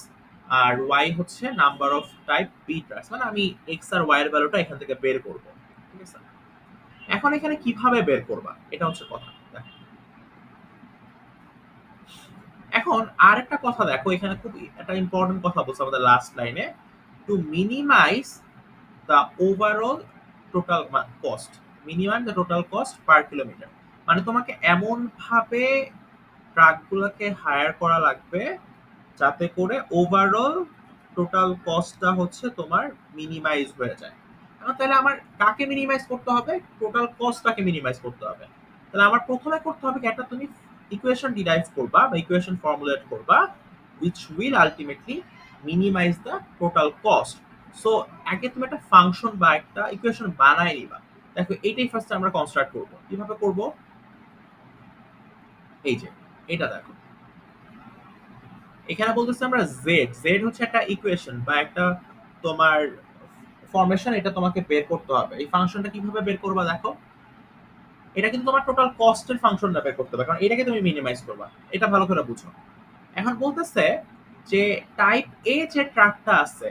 আর ওয়াই হচ্ছে number of type B trucks, মানে আমি এক্স আর ওয়াই এর ভ্যালুটা এখান থেকে বের করব। ঠিক আছে, এখন এখানে কিভাবে বের করবা এটা হচ্ছে কথা। দেখো, এখন আর একটা কথা দেখো, এখানে খুব একটা ইম্পর্টেন্ট কথা বলছে আমাদের লাস্ট লাইনে, to minimise the overall total cost, minimise the total cost per kilometre. মানে তোমাকে এমন ভাবে ট্রাকগুলোকে হায়ার করা লাগবে যাতে করে ওভারঅল টোটাল কস্টটা হচ্ছে তোমার মিনিমাইজ হয়ে যায়। এখন তাহলে আমার কাকে মিনিমাইজ করতে হবে? টোটাল কস্টটাকে মিনিমাইজ করতে হবে। তাহলে আমার প্রথমে করতে হবে কি, একটা তুমি ইকুয়েশন ডিরাইভ করবা বা ইকুয়েশন ফর্মুলেট করবা which will ultimately minimize the total cost. So আগে তুমি একটা ফাংশন বা একটা ইকুয়েশন বানায় নিবা। দেখো এইটাই ফার্স্ট আমরা কনস্ট্রাক্ট করব। কিভাবে করব? এই যে এটা দেখো, এখানে বলতেছে আমরা জেড, জেড হচ্ছে একটা ইকুয়েশন বা একটা তোমার ফরমেশন, এটা তোমাকে বের করতে হবে। এই ফাংশনটা কিভাবে বের করবা দেখো, এটা কিন্তু তোমার টোটাল কস্টের ফাংশনটা বের করতে হবে, কারণ এটাকে তুমি মিনিমাইজ করবা। এটা ভালো করে বুঝো। এখন বলতেছে যে টাইপ এ যে ট্রাকটা আছে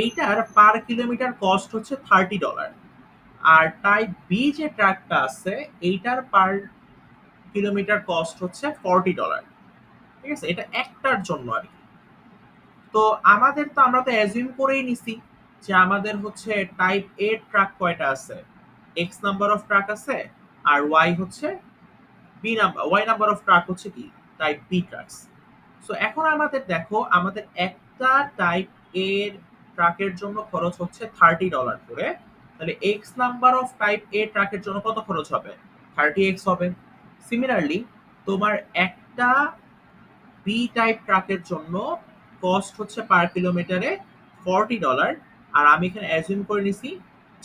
এইটার পার কিলোমিটার কস্ট হচ্ছে $30, আর টাইপ বি যে ট্রাকটা আছে এইটার পার কিলোমিটার কস্ট হচ্ছে $40। ঠিক আছে, এটা একটার জন্য আর কি। তো আমাদের তো আমরা তো অ্যাজিউম করেই নিছি যে আমাদের হচ্ছে টাইপ এ ট্রাক কয়টা আছে, এক্স নাম্বার অফ ট্রাক আছে, আর ওয়াই হচ্ছে B number, Y number of truck হচ্ছে কি টাইপ বি ট্রাকস। সো এখন আমাদের দেখো, আমাদের একটা টাইপ এর ট্রাকের জন্য খরচ হচ্ছে $30 করে, তাহলে x number of type A ট্রাকের জন্য কত খরচ হবে? 30x হবে। সিমিলারলি তোমার একটা বি টাইপ ট্রাকের জন্য কস্ট হচ্ছে পার কিলোমিটারে $40, আর আমি এখানে অ্যাজিউম করে নিছি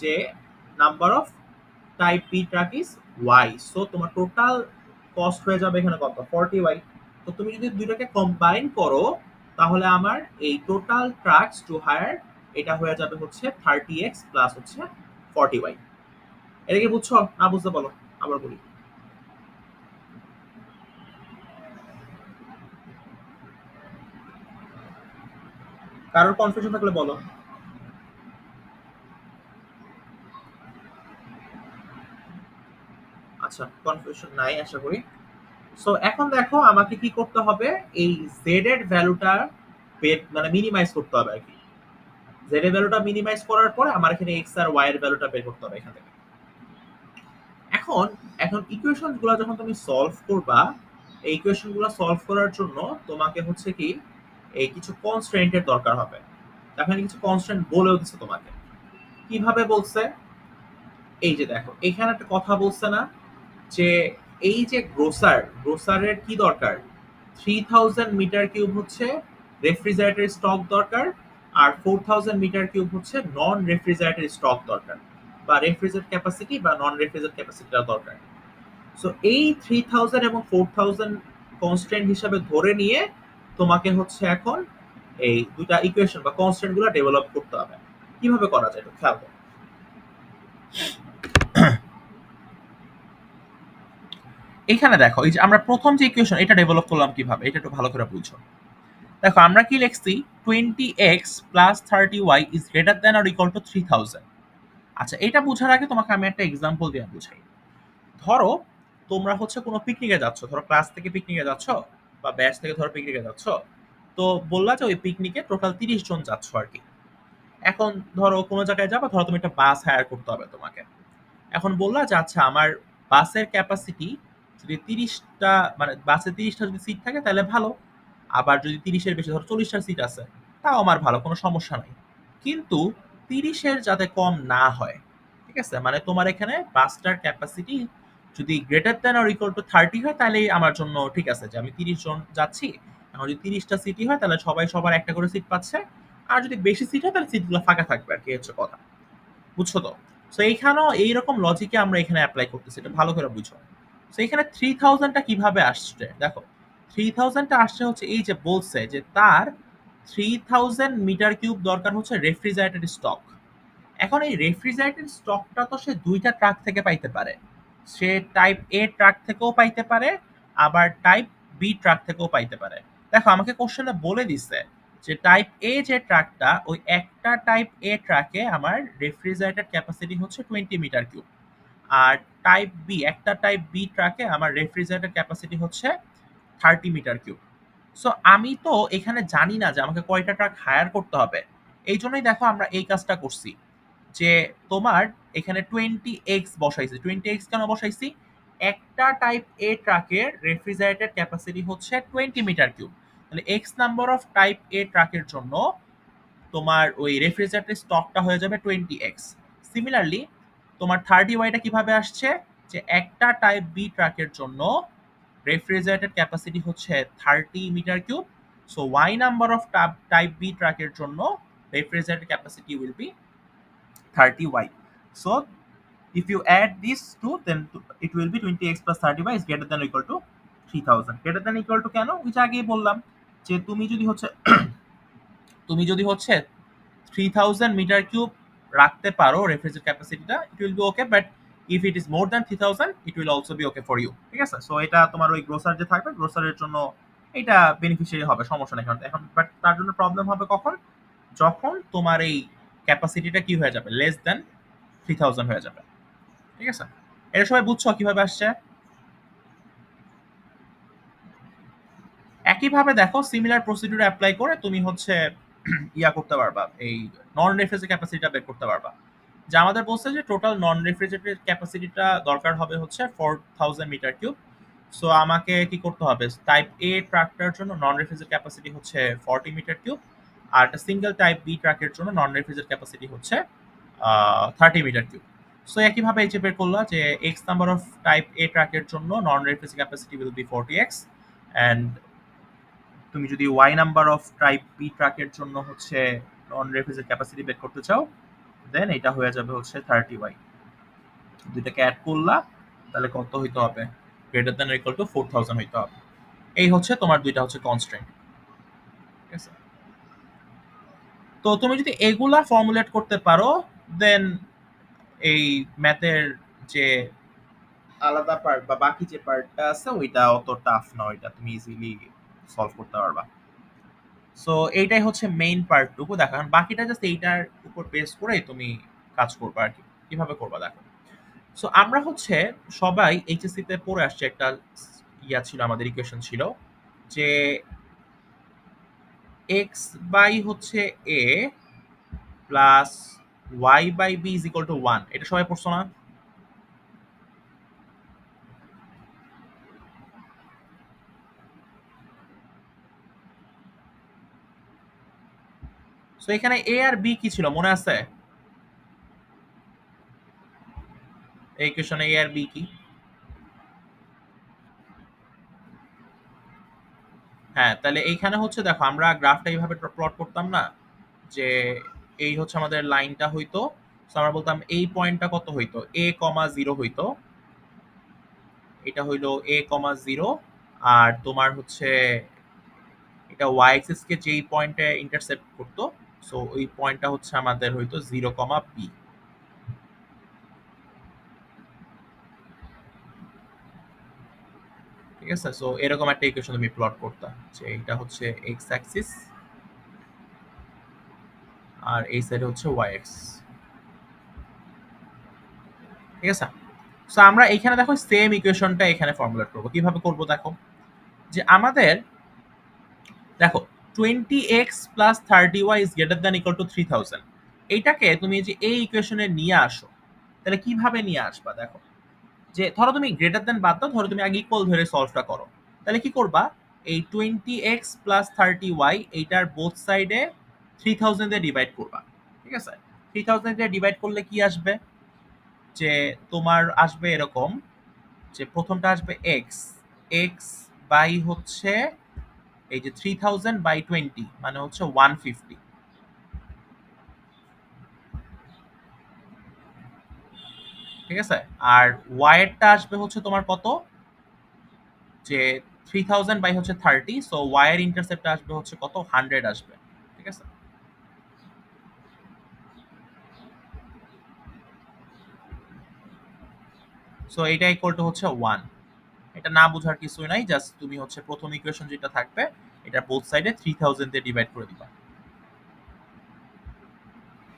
যে number of type B truck is Y. So তোমার টোটাল কস্ট হয়ে যাবে এখানে কত? 40y। তো তুমি যদি দুইটাকে কম্বাইন করো তাহলে আমার এই টোটাল ট্রাকস টু হায়ার এটা হয়ে যাবে হচ্ছে 30x প্লাস হচ্ছে 40y। এটা কি বুঝছো? না বুঝতে বলো, আবার বলি। কারোর কনফিউশন থাকলে বলো। আচ্ছা, কনফিউশন নাই আশা করি। সো এখন দেখো আমাকে কি করতে হবে, এই জেড এর ভ্যালুটা মানে মিনিমাইজ করতে হবে আর কি। জেড এর ভ্যালুটা মিনিমাইজ করার পরে আমার এখানে এক্স আর ওয়াই এর ভ্যালুটা বের করতে হবে এখান থেকে। এখন এখন ইকুয়েশন গুলো যখন তুমি সলভ করবা, এই ইকুয়েশন গুলো সলভ করার জন্য তোমাকে হচ্ছে কি এই কিছু কনস্ট্রেন্টের দরকার হবে। এখানে কিছু কনস্ট্রেন্ট বলেও দিচ্ছে তোমাকে। কিভাবে বলছে? এই যে দেখো, এখানে একটা কথা বলছে না যে এই যে গ্রোসারের কি দরকার? 3000 মিটার কিউব হচ্ছে রেফ্রিজারেটর স্টক দরকার, আর 4000 মিটার কিউব হচ্ছে নন রেফ্রিজারেটর স্টক দরকার, বা রেফ্রিজারেট ক্যাপাসিটি বা নন রেফ্রিজারেট ক্যাপাসিটিটা দরকার। সো এই 3000 এবং 4000 কনস্ট্যান্ট হিসাবে ধরে নিয়ে তোমাকে হচ্ছে এখন এই দুটা ইকুয়েশন বা কনস্ট্যান্ট গুলো ডেভেলপ করতে হবে। কিভাবে করা যায় একটু খেয়াল করো। এখানে দেখো, এই যে আমরা প্রথম যে ইকুয়েশন এটা ডেভেলপ করলাম কিভাবে, এটা একটু ভালো করে বুঝো। দেখো আমরা কি লিখছি, 20x plus 30y is greater than or equal to 3000। আচ্ছা, এটা বোঝার আগে তোমাকে আমি একটা এক্সাম্পল দিয়ে বুঝাই। ধরো তোমরা হচ্ছে কোনো পিকনিকে যাচ্ছ, ধরো ক্লাস থেকে পিকনিকে যাচ্ছ বা ব্যাচ থেকে ধরো পিকনিকে যাচ্ছ। তো বললা যে ওই পিকনিকে টোটাল 30 জন যাচ্ছ আর কি। এখন ধরো কোনো জায়গায় যাবা, ধরো তুমি একটা বাস হায়ার করতে হবে তোমাকে। এখন বললা যে আচ্ছা আমার বাসের ক্যাপাসিটি যদি 30টা, মানে বাসে 30টা যদি সিট থাকে তাহলে ভালো, আবার যদি 30-এর বেশি, ধরো 40টা সিট আছে, তাও আমার ভালো, কোনো সমস্যা নাই। কিন্তু 30-এর যাতে কম না হয়। ঠিক আছে, মানে তোমার এখানে বাসটার ক্যাপাসিটি যদি greater than or equal to 30 হয় তাহলে আমার জন্য ঠিক আছে, যে আমি 30 জন যাচ্ছি। এখন যদি 30টা সিটি হয় তাহলে সবাই সবার একটা করে সিট পাচ্ছে, আর যদি বেশি সিট হয় তাহলে সিটগুলো ফাঁকা থাকবে আর কি, হচ্ছে কথা। বুঝছো তো? সো এইখানেও এইরকম লজিকে আমরা এখানে অ্যাপ্লাই করতেছি, এটা ভালো করে বুঝো। সো এখানে 3000টা কিভাবে আসছে দেখো, 3000টা আসছে হচ্ছে এই যে বলছে যে তার 3000 মিটার কিউব দরকার হচ্ছে রেফ্রিজারেটর স্টক। এখন এই রেফ্রিজারেটর স্টকটা তো সে দুইটা ট্রাক থেকে পাইতে পারে। সে টাইপ এ ট্রাক থেকেও পাইতে পারে, আবার টাইপ বি ট্রাক থেকেও পাইতে পারে। দেখো আমাকে কোশ্চেনে বলে দিছে যে টাইপ এ যে ট্রাকটা, ওই একটা টাইপ এ ট্রাকে আমার রেফ্রিজারেটর ক্যাপাসিটি হচ্ছে 20 মিটার কিউব, আর টাইপ বি, একটা টাইপ বি ট্রাকে আমার রেফ্রিজারেটর ক্যাপাসিটি হচ্ছে 30 মিটার কিউব। সো আমি তো এখানে জানি না যে আমাকে কয়টা ট্রাক হায়ার করতে হবে। এই জন্যই দেখো আমরা এই কাজটা করছি যে তোমার এখানে 20x বসাইছি। 20x কেন বসাইছি? একটা টাইপ এ ট্রাকের রেফ্রিজারেটেড ক্যাপাসিটি হচ্ছে 20 মিটার কিউব। তাহলে x number of type A ট্রাকের জন্য তোমার ওই রেফ্রিজারেটর স্টকটা হয়ে যাবে 20x। সিমিলারলি তোমার 30y টা কিভাবে আসছে? যে একটা টাইপ বি ট্রাকের জন্য রেফ্রিজারেটেড ক্যাপাসিটি হচ্ছে 30 metre cube. So y number of type B ট্রাকের জন্য refrigerated capacity will be 30y. So if you add these two, then it will be 20x plus 30y is greater than or equal to 3000. Greater than or equal to কেন? ওই যে আগেই বললাম যে তুমি যদি হচ্ছে 3000 মিটার কিউব রাখতে পারো রেফ্রিজারেটর ক্যাপাসিটিটা, it will be okay, but if it is more than 3000 it will also be okay for you. ঠিক আছে? সো এটা তোমার ওই গ্রোসার যে থাকবে, গ্রোসারের জন্য এটা বেনিফিশিয়ারি হবে, সমস্যা নেই। এখন বাট তার জন্য প্রবলেম হবে কখন? যখন তোমার এই ক্যাপাসিটিটা কি হয়ে যাবে, লেস দ্যান 3000 হয়ে যাবে। ঠিক আছে? এটা সবাই বুঝছো কিভাবে আসছে? একইভাবে দেখো সিমিলার প্রসিডিউর অ্যাপ্লাই করে তুমি হচ্ছে ইয়া করতে পারবা, এই নন রেফ্রিজারেটর ক্যাপাসিটিটা বের করতে পারবা। যে আমাদের বলছে যে টোটাল নন রেফ্রিজারেটর ক্যাপাসিটিটা দরকার হবে হচ্ছে 4000 মিটার কিউব। সো আমাকে কি করতে হবে? টাইপ এ ট্রাকটার জন্য নন রেফ্রিজারেটর ক্যাপাসিটি হচ্ছে 40 মিটার কিউব, আর একটা সিঙ্গেল টাইপ বি ট্রাকের জন্য নন রেফ্রিজারেটর ক্যাপাসিটি হচ্ছে 30 মিটার কিউব। সো একইভাবে এই যে বের করলা যে X number of type A ট্রাকের জন্য non refrigerator capacity will be 40x, and তুমি যদি Y number of type B ট্রাকের জন্য হচ্ছে নন রেফ্রিজারেটর ক্যাপাসিটি বের করতে চাও, দেন এটা হয়ে যাবে হচ্ছে 30y। দুইটাকে অ্যাড করলা, তাহলে কত হইতে হবে? গ্রেটার দ্যান ইকুয়াল টু 4000 হইতে হবে। এই হচ্ছে তোমার দুইটা হচ্ছে কনস্ট্রেন্ট। ঠিক আছে? তো তুমি যদি এগুলা ফর্মুলেট করতে পারো, দেন এই ম্যাথের যে আলাদা পার্ট বা বাকি যে পার্টটা আছে ওইটা অত টাফ না, ওইটা তুমি ইজিলি সলভ করতে পারবা। সো এইটাই হচ্ছে মেইন পার্টটুকু দেখো। এখন বাকিটা জাস্ট এইটার উপর বেস করে তুমি কাজ করবা আর কি। কিভাবে করবা দেখো। সো আমরা হচ্ছে সবাই এইচএসসি তে পড়ে আসছে, একটা ইয়া ছিল, আমাদের ইকুয়েশন ছিল যে এক্স বাই হচ্ছে A plus Y by B is equal to 1। এটা সবাই পড়ছো না? সো এখানে এ আর বি কি ছিল মনে আছে? এই ইকুয়েশনে এ আর বি কি? হ্যাঁ, তাহলে এইখানে হচ্ছে দেখো আমরা গ্রাফটা এইভাবে প্লট করতাম না, যে এই হচ্ছে আমাদের লাইনটা হইতো। সো আমরা বলতাম এই পয়েন্টটা কত হইতো? এ কমা জিরো হইতো। এটা হইলো এ কমা জিরো। আর তোমার হচ্ছে এটা ওয়াই এক্সিস কে যেই পয়েন্টে ইন্টারসেপ্ট করতো, সো ওই পয়েন্টটা হচ্ছে আমাদের হইতো জিরো কমা বি। ঠিক আছে? সো এরকম একটা ইকুয়েশন তুমি প্লট করতা, যে এটা হচ্ছে এক্স অ্যাক্সিস আর এই সাইডে হচ্ছে ওয়াই এক্স। ঠিক আছে? সো আমরা এইখানে দেখো সেম ইকুয়েশনটা এখানে ফর্মুলেট করবো। কিভাবে করব দেখো, যে আমাদের দেখো 20x plus 30y is greater than equal to 3000। এইটাকে তুমি যে এই ইকুয়েশনে নিয়ে আসো, তাহলে কিভাবে নিয়ে আসবা দেখো। যে ধরো তুমি গ্রেটার দ্যান বাদ দাও, ধরো তুমি আগে ইকুয়াল ধরে সলভটা করো। তাহলে কি করবা? এই 20x প্লাস 30y এইটার বোথ সাইডে 3000 দিয়ে ডিভাইড করবা। ঠিক আছে? 3000 দিয়ে ডিভাইড করলে কি আসবে? যে তোমার আসবে এরকম, যে প্রথমটা আসবে এক্স, এক্স বাই হচ্ছে এই যে 3000 বাই 20 মানে হচ্ছে 150। ঠিক আছে? আর ওয়াই এরটা আসবে হচ্ছে তোমার কত? যে 3000 বাই হচ্ছে 30, সো ওয়াই এর ইন্টারসেপ্ট আসবে হচ্ছে কত? 100 আসবে। ঠিক আছে? সো এটা ইকুয়াল টু হচ্ছে 1। এটা না বোঝার কিছুই নাই, জাস্ট তুমি হচ্ছে প্রথম ইকুয়েশন যেটা থাকবে এটা বোথ সাইডে 3000 দিয়ে ডিভাইড করে দিবা।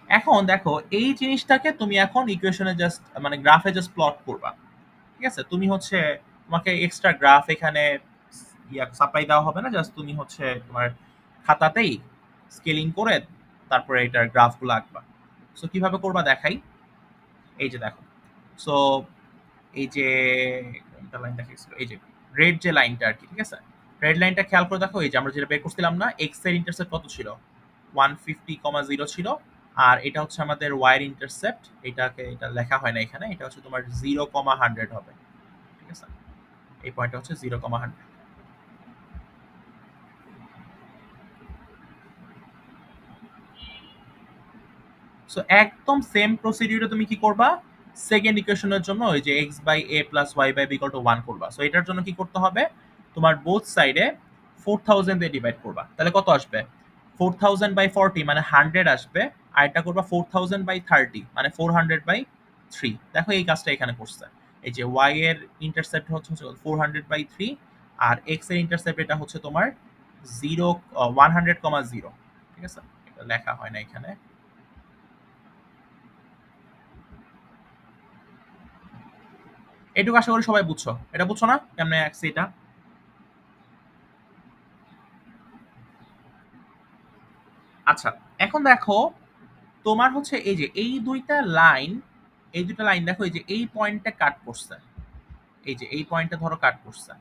এখন দেখো এই জিনিসটাকে তুমি এখন ইকুয়েশনে জাস্ট মানে গ্রাফে জাস্ট প্লট করবা। ঠিক আছে? তুমি হচ্ছে তোমাকে এক্সট্রা গ্রাফ এখানে সাপ্লাই দেওয়া হবে না, জাস্ট তুমি হচ্ছে তোমার খাতাতেই স্কেলিং করে তারপরে এটার গ্রাফগুলো আঁকবা। সো কিভাবে করবা দেখাই। এই যে দেখো, সো এই যে কোনটা লাইন দেখাইছিল, এই যে রেড যে লাইনটা আর কি, ঠিক আছে, রেড লাইনটা খেয়াল করে দেখো। এই যে আমরা যেটা বের করছিলাম না, এক্স এর ইন্টারসেপ্ট কত ছিল, 150,0 ছিল। আর এটা হচ্ছে আমাদের ওয়াই এর ইন্টারসেপ্ট, এটা লেখা হয় না এখানে, এটা হচ্ছে তোমার 0,100 হবে, ঠিক আছে। এই পয়েন্টটা হচ্ছে 0,100। সো একদম সেম প্রসিডিউরে তুমি কি করবা, সেকেন্ড ইকুয়েশনের জন্য ওই যে X by A plus Y by B equal to 1 করবা। সো এটার জন্য কি করতে হবে, তোমার বোথ সাইডে 4,000 দিয়ে ডিভাইড করবা। তাহলে কত আসবে, 4,000/40 মানে 100 আসবে। আর এটা করবা 4,000/30 মানে 400/3। দেখো এই কাজটা এখানে করছে। এই যে ওয়াই এর ইন্টারসেপ্ট হচ্ছে 400/3, আর এক্স এর ইন্টারসেপ্ট এটা হচ্ছে তোমার 100,0, ঠিক আছে। এটা লেখা হয় না এখানে। এটুকু আশা করি সবাই বুঝছো। এটা বুঝছো না কেমনে আঁকছি এটা? আচ্ছা, এখন দেখো, তোমার হচ্ছে এই যে এই দুইটা লাইন দেখো, এই যে এই পয়েন্টটা কাট করছে, এই যে এই পয়েন্টটা ধরো কাট করছে।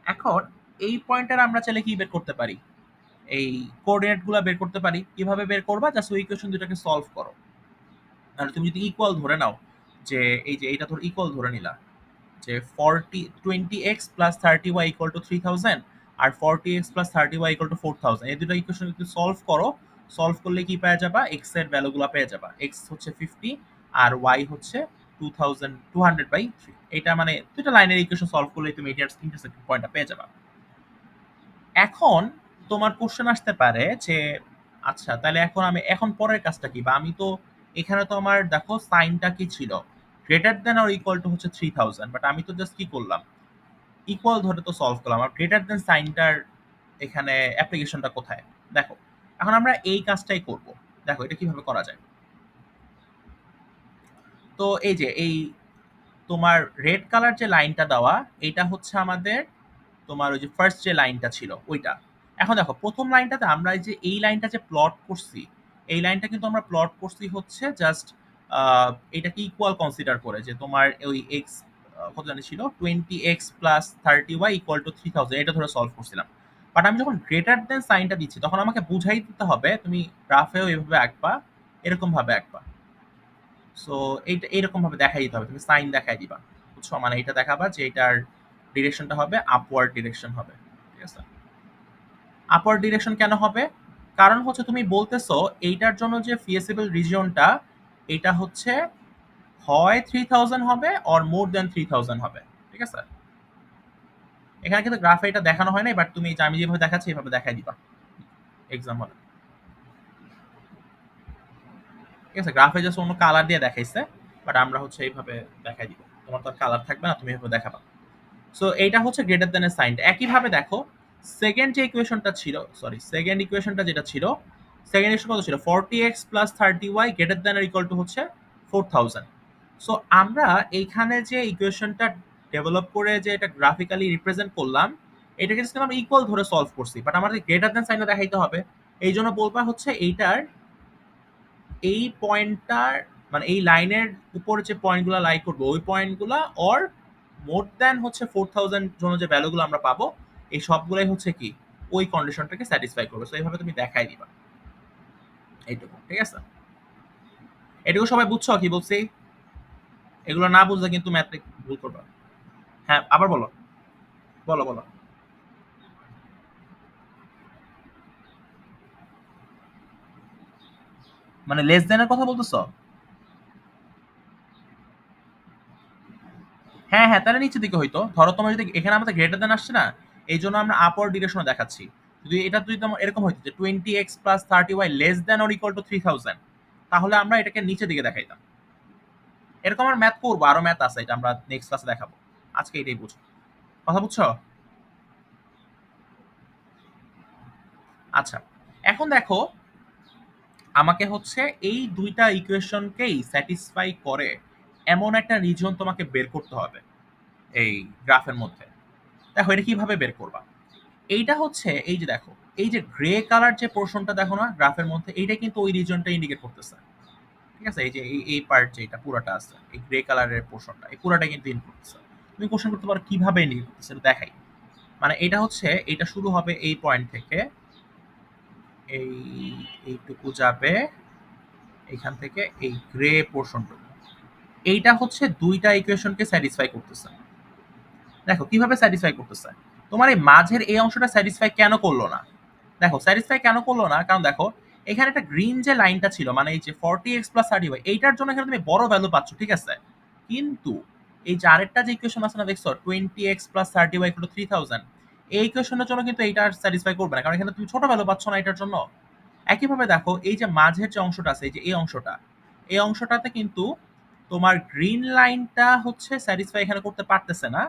এখন এই পয়েন্টের আমরা চাইলে কি বের করতে পারি, এই কোঅর্ডিনেট গুলা বের করতে পারি। কিভাবে বের করবা, জাস্ট ওই ইকুয়েশন দুটাকে সলভ করো। আর তুমি যদি ইকুয়াল ধরে নাও, যে এই যে এটা ধরো ইকুয়াল ধরে নিলা, যে 20x plus 30y equal to 3000, আর 40x plus 30y equal to 4000, এই দুটো ইকুয়েশন যদি সলভ করো, সলভ করলে কি পেয়ে যাবা, এক্স এর ভ্যালুগুলো পেয়ে যাবা। এক্স হচ্ছে 50 আর ওয়াই হচ্ছে 2,200/3। এটা মানে দুটো লাইনের ইকুয়েশন সলভ করলে তুমি এটার ইন্টারসেক্টিং পয়েন্টটা পেয়ে যাবা। এখন তোমার কোশ্চেন আসতে পারে যে আচ্ছা তাহলে এখন পরের কাজটা কি, বা আমি তো এখানে তো আমার দেখো সাইনটা কি ছিল, greater than or equal to হচ্ছে 3,000, বাট আমি তো জাস্ট কি করলাম, ইকুয়াল ধরে তো সলভ করলাম। আর গ্রেটার দেন সাইনটার এখানে অ্যাপ্লিকেশনটা কোথায়, দেখো। এখন আমরা এই কাজটাই করব। দেখো এটা কিভাবে করা যায়। তো এই যে এই তোমার রেড কালার যে লাইনটা দেওয়া, এটা হচ্ছে আমাদের তোমার ওই যে ফার্স্ট যে লাইনটা ছিল ওইটা। এখন দেখো প্রথম লাইনটাতে আমরা এই যে এই লাইনটা যে প্লট করছি, এই লাইনটা কিন্তু আমরা প্লট করছি হচ্ছে জাস্ট এটাকে ইকুয়াল কনসিডার করে, যে তোমার ওই এক্স কত জানি ছিল, 20x plus 30y equal two 3,000, এটা ধরে সলভ করছিলাম। বাট আমি যখন গ্রেটার দেন সাইনটা দিচ্ছি, তখন আমাকে বুঝাই দিতে হবে তুমি গ্রাফেও এভাবে আঁকবা, এরকম ভাবে আঁকবা। সো এইটা এরকম ভাবে দেখাই দিতে হবে, তুমি সাইন দেখাই দিবা, বুঝছো, মানে এটা দেখাবা যে এটার ডিরেকশনটা হবে আপওয়ার্ড ডিরেকশন হবে, ঠিক আছে। আপওয়ার্ড ডিরেকশন কেন হবে, কারণ হচ্ছে তুমি বলতেছো এইটার জন্য যে ফিজিবল রিজিয়নটা, এটা হচ্ছে হয় 3,000 হবে অর মোর দেন 3,000 হবে, ঠিক আছে। এখানে কিন্তু গ্রাফে এটা দেখানো হয় না, বাট তুমি আমি যেভাবে দেখাচ্ছি এইভাবে দেখাই দিবা এক্সাম হলে, ঠিক আছে। গ্রাফে জাস্ট অন্য কালার দিয়ে দেখাইছে, বাট আমরা হচ্ছে এইভাবে দেখাই দিব। তোমার তো আর কালার থাকবে না, তুমি এভাবে দেখাবা। সো এইটা হচ্ছে গ্রেটার দেন এর সাইনটা। একইভাবে দেখো সেকেন্ড যে ইকুয়েশনটা ছিল, সেকেন্ড ইকুয়েশনটা যেটা ছিল, সেকেন্ড ইকুয়েশন কত ছিল, 40x plus 30y greater than equal to হচ্ছে 4,000। সো আমরা এইখানে যে ইকুয়েশনটা ডেভেলপ করে যে এটা গ্রাফিক্যালি রিপ্রেজেন্ট করলাম, এটাকে জাস্ট আমরা ইকুয়াল ধরে সলভ করছি, বাট আমাদের গ্রেটার দেন সাইনটা দেখাইতে হবে। এই জন্য বলবা হচ্ছে এইটার এই পয়েন্টটার মানে এই লাইনের উপরে যে পয়েন্টগুলো লাই করবো, ওই পয়েন্টগুলো অর মোর দ্যান হচ্ছে 4,000 জন্য যে ভ্যালুগুলো আমরা পাবো, এই সবগুলাই হচ্ছে কি ওই কন্ডিশনটাকে স্যাটিসফাই করবে। তো এইভাবে তুমি দেখাই দিবা, এইটুকু, ঠিক আছে। এটুকু সবাই বুঝছো কি বলছি? এগুলো না বুঝলে কিন্তু ম্যাথে ভুল করবা। হ্যাঁ আবার বলো, বলো বলো। মানে লেস দেন এর কথা বলতেছো? হ্যাঁ হ্যাঁ, তাহলে নিচের দিকে হইতো। ধরো তোমার যদি এখানে আমাদের গ্রেটার দেন আসছে না, এই জন্য আমরা আপওয়ার্ড ডিরেকশনে দেখাচ্ছি। যদি তোমার এরকম হইতো যে 20x plus 30y less than or equal to 3,000, তাহলে আমরা এটাকে নিচের দিকে দেখাইতাম। এরকম আমরা ম্যাথ করবো, আরো ম্যাথ আছে, এটা আমরা নেক্সট ক্লাসে দেখাবো। আজকে এটাই বুঝো, কথা বুঝছো? আচ্ছা, এখন দেখো আমাকে হচ্ছে এই দুইটা ইকুয়েশনকেই স্যাটিসফাই করে এমন একটা রিজন তোমাকে বের করতে হবে এই গ্রাফের মধ্যে। দেখো এটা কিভাবে বের করবা, এইটা হচ্ছে এই যে দেখো, এই যে গ্রে কালার যে পোর্শনটা দেখো না গ্রাফের মধ্যে, এইটা কিন্তু ওই রিজনটা ইন্ডিকেট করতেছে। ঠিক আছে, এই যে এই পার্ট যেটা পুরোটা আছে, এই গ্রে কালারের পোর্শনটা, এই পুরোটা কিন্তু ইন করতেছে। তুমি কোশ্চেন করতে পারো কিভাবে ইন্ডিকেট করতেছে, এটা দেখাই। মানে এটা হচ্ছে, এটা শুরু হবে এই পয়েন্ট থেকে, এই এইটুকু যাবে এখান থেকে এই গ্রে পোর্শনটুকু, এইটা হচ্ছে দুইটা ইকুয়েশনকে স্যাটিসফাই করতেছে। দেখো কিভাবে স্যাটিসফাই করতেছে। তোমার এই মাঝের এই অংশটা স্যাটিসফাই কেন করলো না? দেখো স্যাটিসফাই কেন করলো না, কারণ দেখো এখানে একটা গ্রিন যে লাইনটা ছিল, মানে এই যে 40x প্লাস 30y, এইটার জন্য এখানে তুমি বড় ভ্যালু পাচ্ছ, ঠিক আছে। কিন্তু এই যে আরেকটা যে ইকুয়েশন আছে না দেখছো, 20x plus 30y equal to 3000, এই ইকুয়েশনের জন্য কিন্তু এইটা স্যাটিসফাই করবে না, কারণ এখানে তুমি ছোট ভ্যালু পাচ্ছ না এটার জন্য। একইভাবে দেখো এই যে মাঝের যে অংশটা আছে, এই যে এই অংশটা, এই অংশটাতে কিন্তু তোমার গ্রিন লাইনটা হচ্ছে স্যাটিসফাই এখানে করতে পারতেছে না।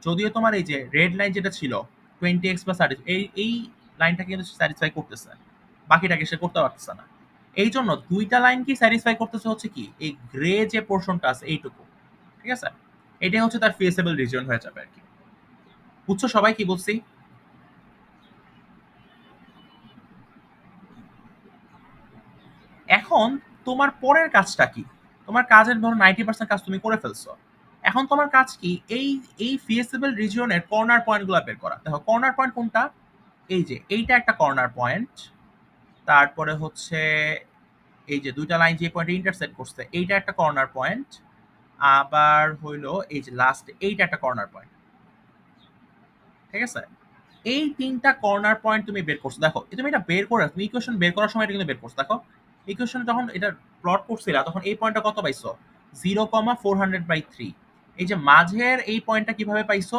যদিও তোমার এই যে রেড লাইন যেটা ছিল 20x প্লাস 30, এই লাইনটা কিন্তু স্যাটিসফাই করতেছে, বাকিটাকে সে করতে পারতেছে না। এই জন্য দুইটা লাইন কি স্যাটিসফাই করতেছে হচ্ছে কি এই গ্রে যে পোর্শনটা আছে এইটুকু, ঠিক আছে। এটাই হচ্ছে তার ফিজিবল রিজন হয়ে যাবে আর কি। বুঝছো সবাই কি বলছি? এখন তোমার পরের কাজটা কি? তোমার কাজের ধরো 90% কাজ তুমি করে ফেলছো। এখন তোমার কাজ কি এই এই ফিজিবল রিজিয়নের কর্নার পয়েন্টগুলো বের করা। দেখো কর্নার পয়েন্ট কোনটা, এই যে এইটা একটা কর্নার পয়েন্ট, তারপরে হচ্ছে এই যে দুইটা লাইন যে পয়েন্টে ইন্টারসেক্ট করছে এইটা একটা কর্নার পয়েন্ট, আবার হইলো এই যে লাস্ট এইটা একটা কর্নার পয়েন্ট, ঠিক আছে। এই তিনটা কর্নার পয়েন্ট তুমি বের করছো। দেখো তুমি এটা বের করে, তুমি ইকুয়েশন বের করার সময় এটা কিন্তু বের করছো। দেখো ইকুয়েশন যখন এটা প্লট করছিলা তখন এই পয়েন্টটা কত পাইছো, 0,400/3। এই যে মাঝের এই পয়েন্টটা কিভাবে পাইছো,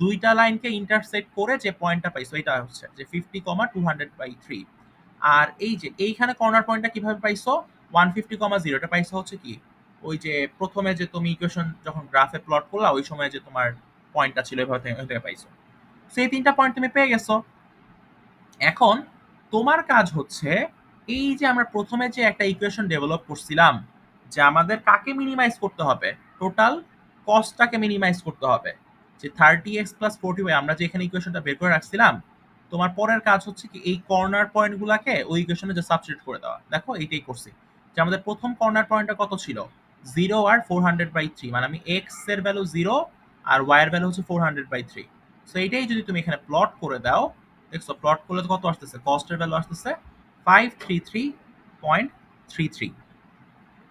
দুইটা লাইনকে ইন্টারসেক্ট করে যে পয়েন্টটা পাইছো এটা হচ্ছে যে 50,200/3। আর এই যে এইখানে কর্নার পয়েন্টটা কিভাবে পাইছো, 150,0, এটা পাইছো হচ্ছে কি ওই যে প্রথমে যে তুমি ইকুয়েশন যখন গ্রাফে প্লট করলা ওই সময় যে তোমার পয়েন্টটা ছিল এভাবে থেকে পাইছো। সেই তিনটা পয়েন্ট তুমি পেয়ে গেছো। এখন তোমার কাজ হচ্ছে এই যে আমরা প্রথমে যে একটা ইকুয়েশন ডেভেলপ করছিলাম যে আমাদের কাকে মিনিমাইজ করতে হবে, টোটাল কস্টটাকে মিনিমাইজ করতে হবে, যে 30x প্লাস 40y আমরা যে এখানে ইকুয়েশনটা বের করে রাখছিলাম, তোমার পরের কাজ হচ্ছে কি এই কর্নার পয়েন্টগুলোকে ওই ইকুয়েশনে যে সাবস্টিটিউট করে দেওয়া। দেখো এইটাই করছি, যে আমাদের প্রথম কর্নার পয়েন্টটা কত ছিল, 0 আর 400/3, মানে আমি এক্স এর ভ্যালু 0 আর ওয়াই এর ভ্যালু হচ্ছে 400/3। সো এইটাই যদি তুমি এখানে প্লট করে দাও, দেখছো প্লট করলে কত আসতেছে, কস্টের ভ্যালু আসতেছে 533.33।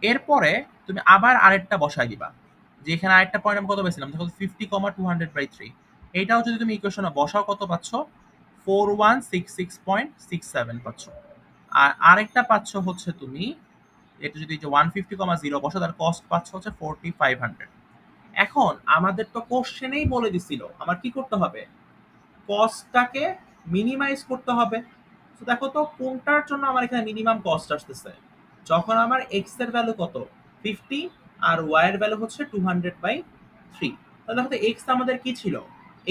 এরপরে তুমি আবার আরেকটা বসাই দিবা, যে এখানে আরেকটা পয়েন্ট আমি কত পেয়েছিলাম দেখো, 50,200/3। এইটাও যদি তুমি ইকুয়েশনে বসাও কত পাচ্ছ, 4166.67 পাচ্ছ। আর আরেকটা পাচ্ছ হচ্ছে তুমি, এটা যদি 150,0 বসো তার কস্ট পাচ্ছ হচ্ছে 4500। এখন আমাদের তো কোশ্চেনেই বলে দিছিল আমার কি করতে হবে, কস্টটাকে মিনিমাইজ করতে হবে। তো দেখো তো কোনটার জন্য আমার এখানে মিনিমাম কস্ট আসতেছে, যখন আমার এক্স এর ভ্যালু কত 50 আর ওয়াই এর ভ্যালু হচ্ছে 200/3। তাহলে দেখো তো এক্স আমাদের কি ছিল,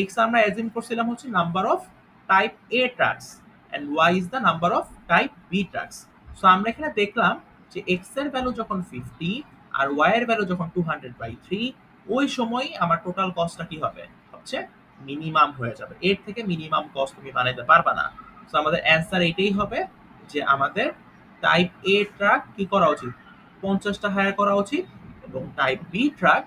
এক্স আমরা অ্যাজিউম করছিলাম হচ্ছে number of type A trucks and Y is the number of type B trucks. So আমরা এখানে দেখলাম যে এক্স এর ভ্যালু যখন 50 আর ওয়াই এর ভ্যালু যখন 200/3, ওই সময় আমার টোটাল কস্টটা কি হবে, হচ্ছে মিনিমাম হয়ে যাবে। এর থেকে মিনিমাম কস্ট তুমি বানাইতে পারবা না। তো আমাদের অ্যান্সার এইটাই হবে যে আমাদের টাইপ এ ট্রাক কি করা উচিত, 50টা হায়ার করা উচিত, এবং টাইপ বি ট্রাক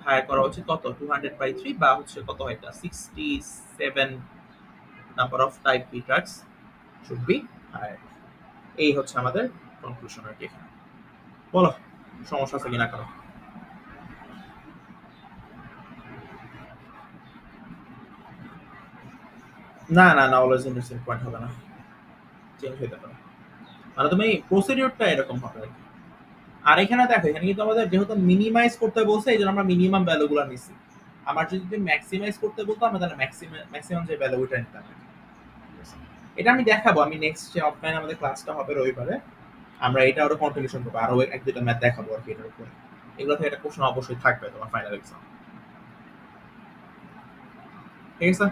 হায়ার করা উচিত কত, 200/3, বা হচ্ছে কত এটা 67 number of type B trucks should be higher. এই হচ্ছে আমাদের কনক্লুশন আর কি এখানে। বলো সমস্যা আছে কিনা কারো? না না না, অলওয়েজ ইন্টারেস্টিং পয়েন্ট হবে না, চেঞ্জ হতে পারে। মানে তুমি প্রসিডিউরটা এরকম হবে আর কি। আর এখানে দেখো এখানে কিন্তু আমাদের যেহেতু মিনিমাইজ করতে বলছে এই জন্য আমরা মিনিমাম ভ্যালুগুলো নিচ্ছি। আমার যদি তুমি ম্যাক্সিমাইজ করতে বলতো আমরা তাহলে ম্যাক্সিমাম যে ভ্যালু ওইটা নিতাম। এটা আমি দেখাবো, আমি নেক্সট যে অফলাইন আমাদের ক্লাসটা হবে রবিবারে, আমরা এটা আরো কন্টিনিউশন করবো, আরো এক দুটো ম্যাথ দেখাবো আর কি এটার উপরে। এগুলো থেকে একটা কোশ্চেন অবশ্যই থাকবে তোমার ফাইনাল এক্সাম, ঠিক আছে।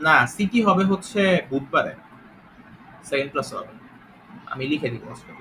না সিটি হবে হচ্ছে বুধবারে, সেকেন্ড ক্লাস হবে, আমি লিখে দিব আজকে।